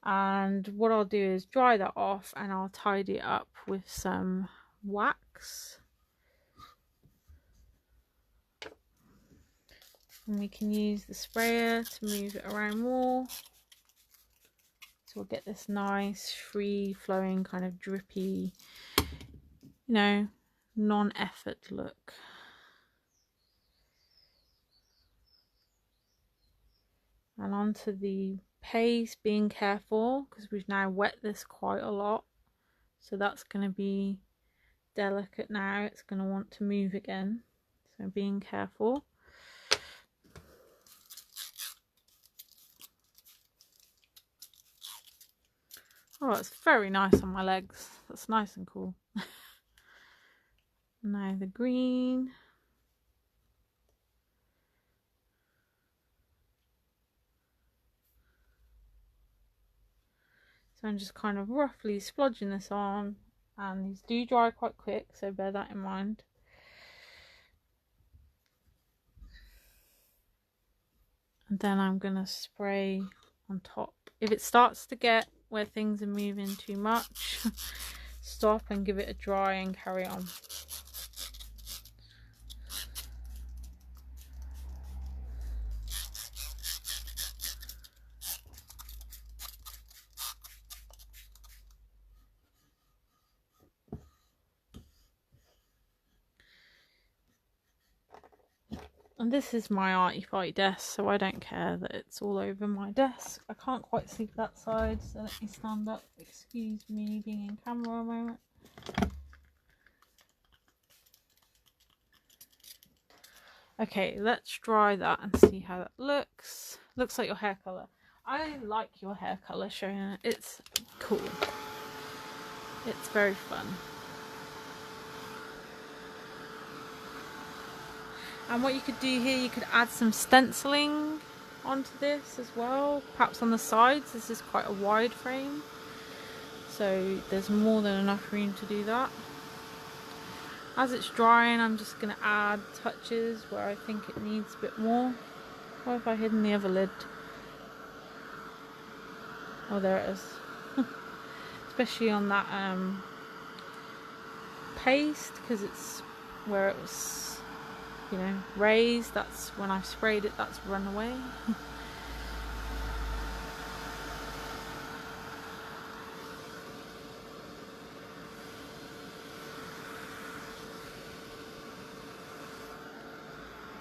And what I'll do is dry that off, and I'll tidy it up with some wax. And we can use the sprayer to move it around more. So we'll get this nice, free flowing, kind of drippy, you know, non-effort look. And onto the paste, being careful because we've now wet this quite a lot. So that's going to be delicate now. It's going to want to move again. So being careful. Oh, it's very nice on my legs. That's nice and cool. Now the green. So I'm just kind of roughly splodging this on, and these do dry quite quick, so bear that in mind. And then I'm going to spray on top. If it starts to get where things are moving too much, stop and give it a dry and carry on. And this is my arty farty desk, so I don't care that it's all over my desk. I can't quite see that side, so let me stand up. Excuse me being in camera a moment. Okay, let's dry that and see how that looks. Looks like your hair colour. I like your hair colour, Shona. It's cool. It's very fun. And what you could do here, you could add some stenciling onto this as well, perhaps on the sides. This is quite a wide frame, so there's more than enough room to do that. As it's drying, I'm just going to add touches where I think it needs a bit more. Why have I hidden the other lid? Oh, there it is. Especially on that paste, because it's where it was, you know, raised. That's when I sprayed it, that's run away.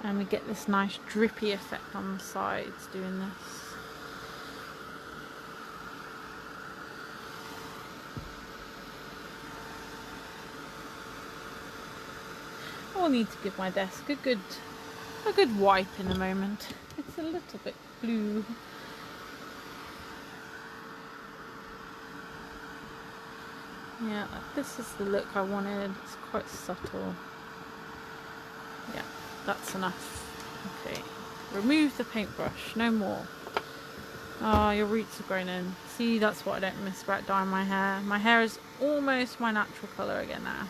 And we get this nice drippy effect on the sides doing this. I'll need to give my desk a good wipe in a moment. It's a little bit blue. Yeah, this is the look I wanted. It's quite subtle. Yeah, that's enough. Okay, remove the paintbrush, no more. Oh, your roots are grown in. See, that's what I don't miss about dyeing my hair. My hair is almost my natural colour again now.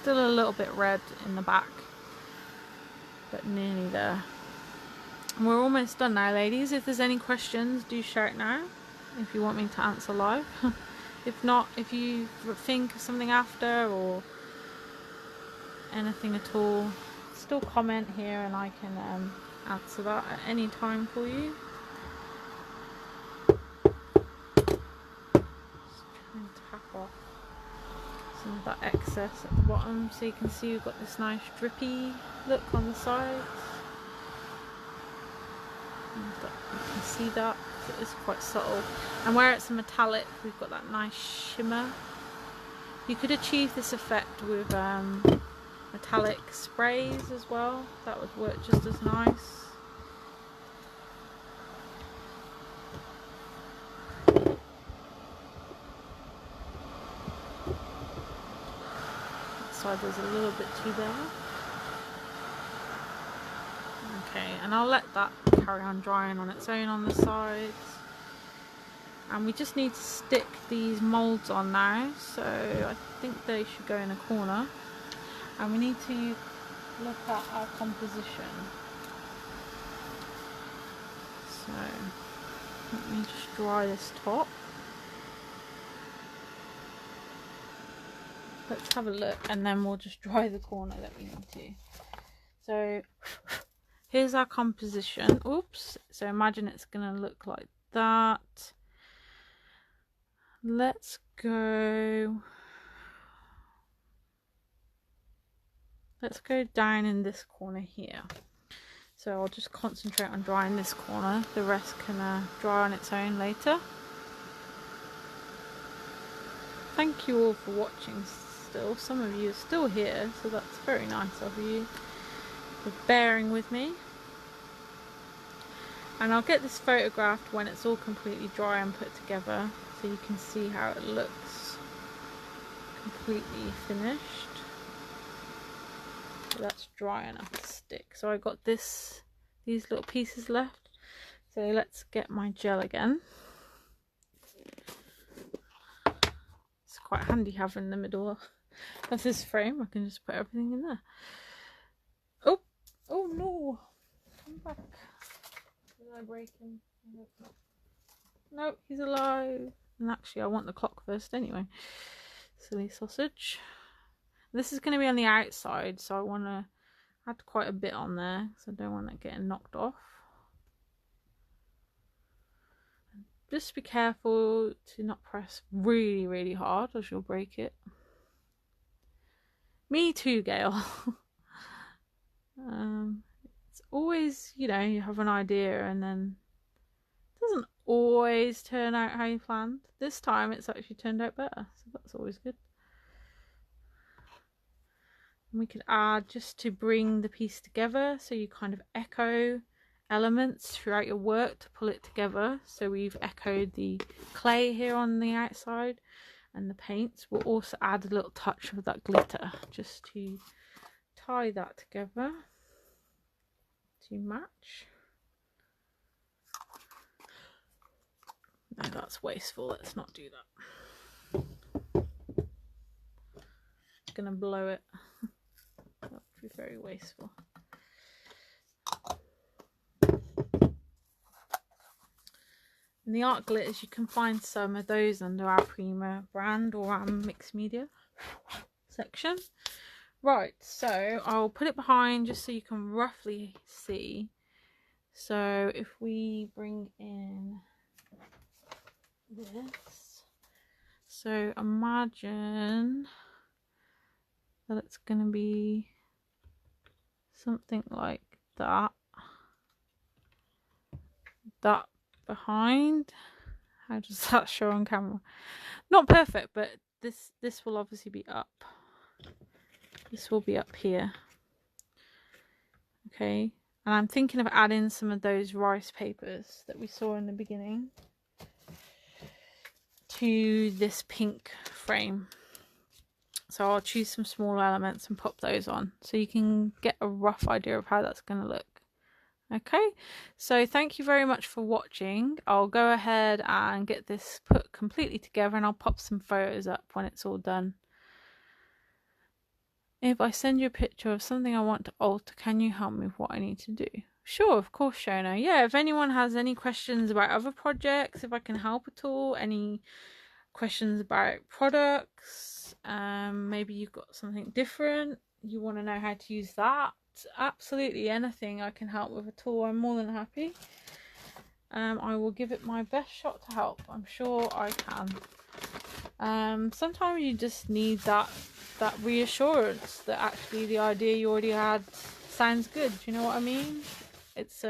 Still a little bit red in the back, but nearly there. And we're almost done now, ladies. If there's any questions, do shout now if you want me to answer live. If not, if you think of something after or anything at all, still comment here and I can answer that at any time for you. Just try and tap off some of that excess at the bottom so you can see we've got this nice drippy look on the sides. You can see that it is quite subtle, and where it's a metallic we've got that nice shimmer. You could achieve this effect with metallic sprays as well. That would work just as nice. That side there's a little bit too there. Okay, and I'll let that carry on drying on its own on the sides. And we just need to stick these moulds on now, so I think they should go in a corner. And we need to look at our composition. So let me just dry this top. Let's have a look, and then we'll just dry the corner that we need to. So here's our composition. Oops. So imagine it's going to look like that. Let's go down in this corner here. So I'll just concentrate on drying this corner. The rest can dry on its own later. Thank you all for watching still. Some of you are still here, so that's very nice of you for bearing with me. And I'll get this photographed when it's all completely dry and put together, so you can see how it looks completely finished. So that's dry enough to stick. So I got these little pieces left. So let's get my gel again. quite handy having the middle of this frame. I can just put everything in there. Oh no, come back. Did I break him? No, he's alive. And actually I want the clock first anyway. Silly sausage. This is going to be on the outside, so I want to add quite a bit on there because I don't want it getting knocked off. Just be careful to not press really hard, as you'll break it. Me too, Gail. It's always, you know, you have an idea and then it doesn't always turn out how you planned. This time it's actually turned out better, so that's always good. And we could add just to bring the piece together, so you kind of echo elements throughout your work to pull it together. So we've echoed the clay here on the outside and the paints. We'll also add a little touch of that glitter just to tie that together to match. No, that's wasteful. Let's not do that. I'm gonna blow it. That would be very wasteful. In the art glitters, you can find some of those under our Prima brand or our mixed media section. Right, so I'll put it behind just so you can roughly see. So if we bring in this, so imagine that it's going to be something like that. That behind. How does that show on camera? Not perfect, but this will obviously be up. This will be up here. Okay, and I'm thinking of adding some of those rice papers that we saw in the beginning to this pink frame. So I'll choose some small elements and pop those on so you can get a rough idea of how that's going to look. Okay, so thank you very much for watching. I'll go ahead and get this put completely together and I'll pop some photos up when it's all done. If I send you a picture of something I want to alter, can you help me with what I need to do? Sure, of course, Shona. Yeah, if anyone has any questions about other projects, if I can help at all, any questions about products, maybe you've got something different, you want to know how to use that, absolutely anything I can help with at all, I'm more than happy. I will give it my best shot to help. I'm sure I can. Sometimes you just need that reassurance that actually the idea you already had sounds good. Do you know what I mean? It's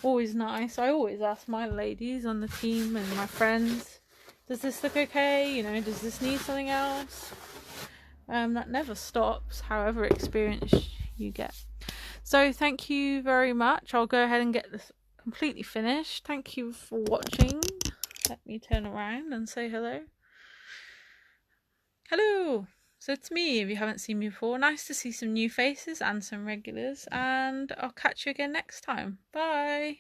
always nice. I always ask my ladies on the team and my friends, does this look okay? You know, does this need something else? That never stops, however experienced you get. So thank you very much. I'll go ahead and get this completely finished. Thank you for watching. Let me turn around and say hello. Hello. So it's me, if you haven't seen me before. Nice to see some new faces and some regulars, and I'll catch you again next time. Bye.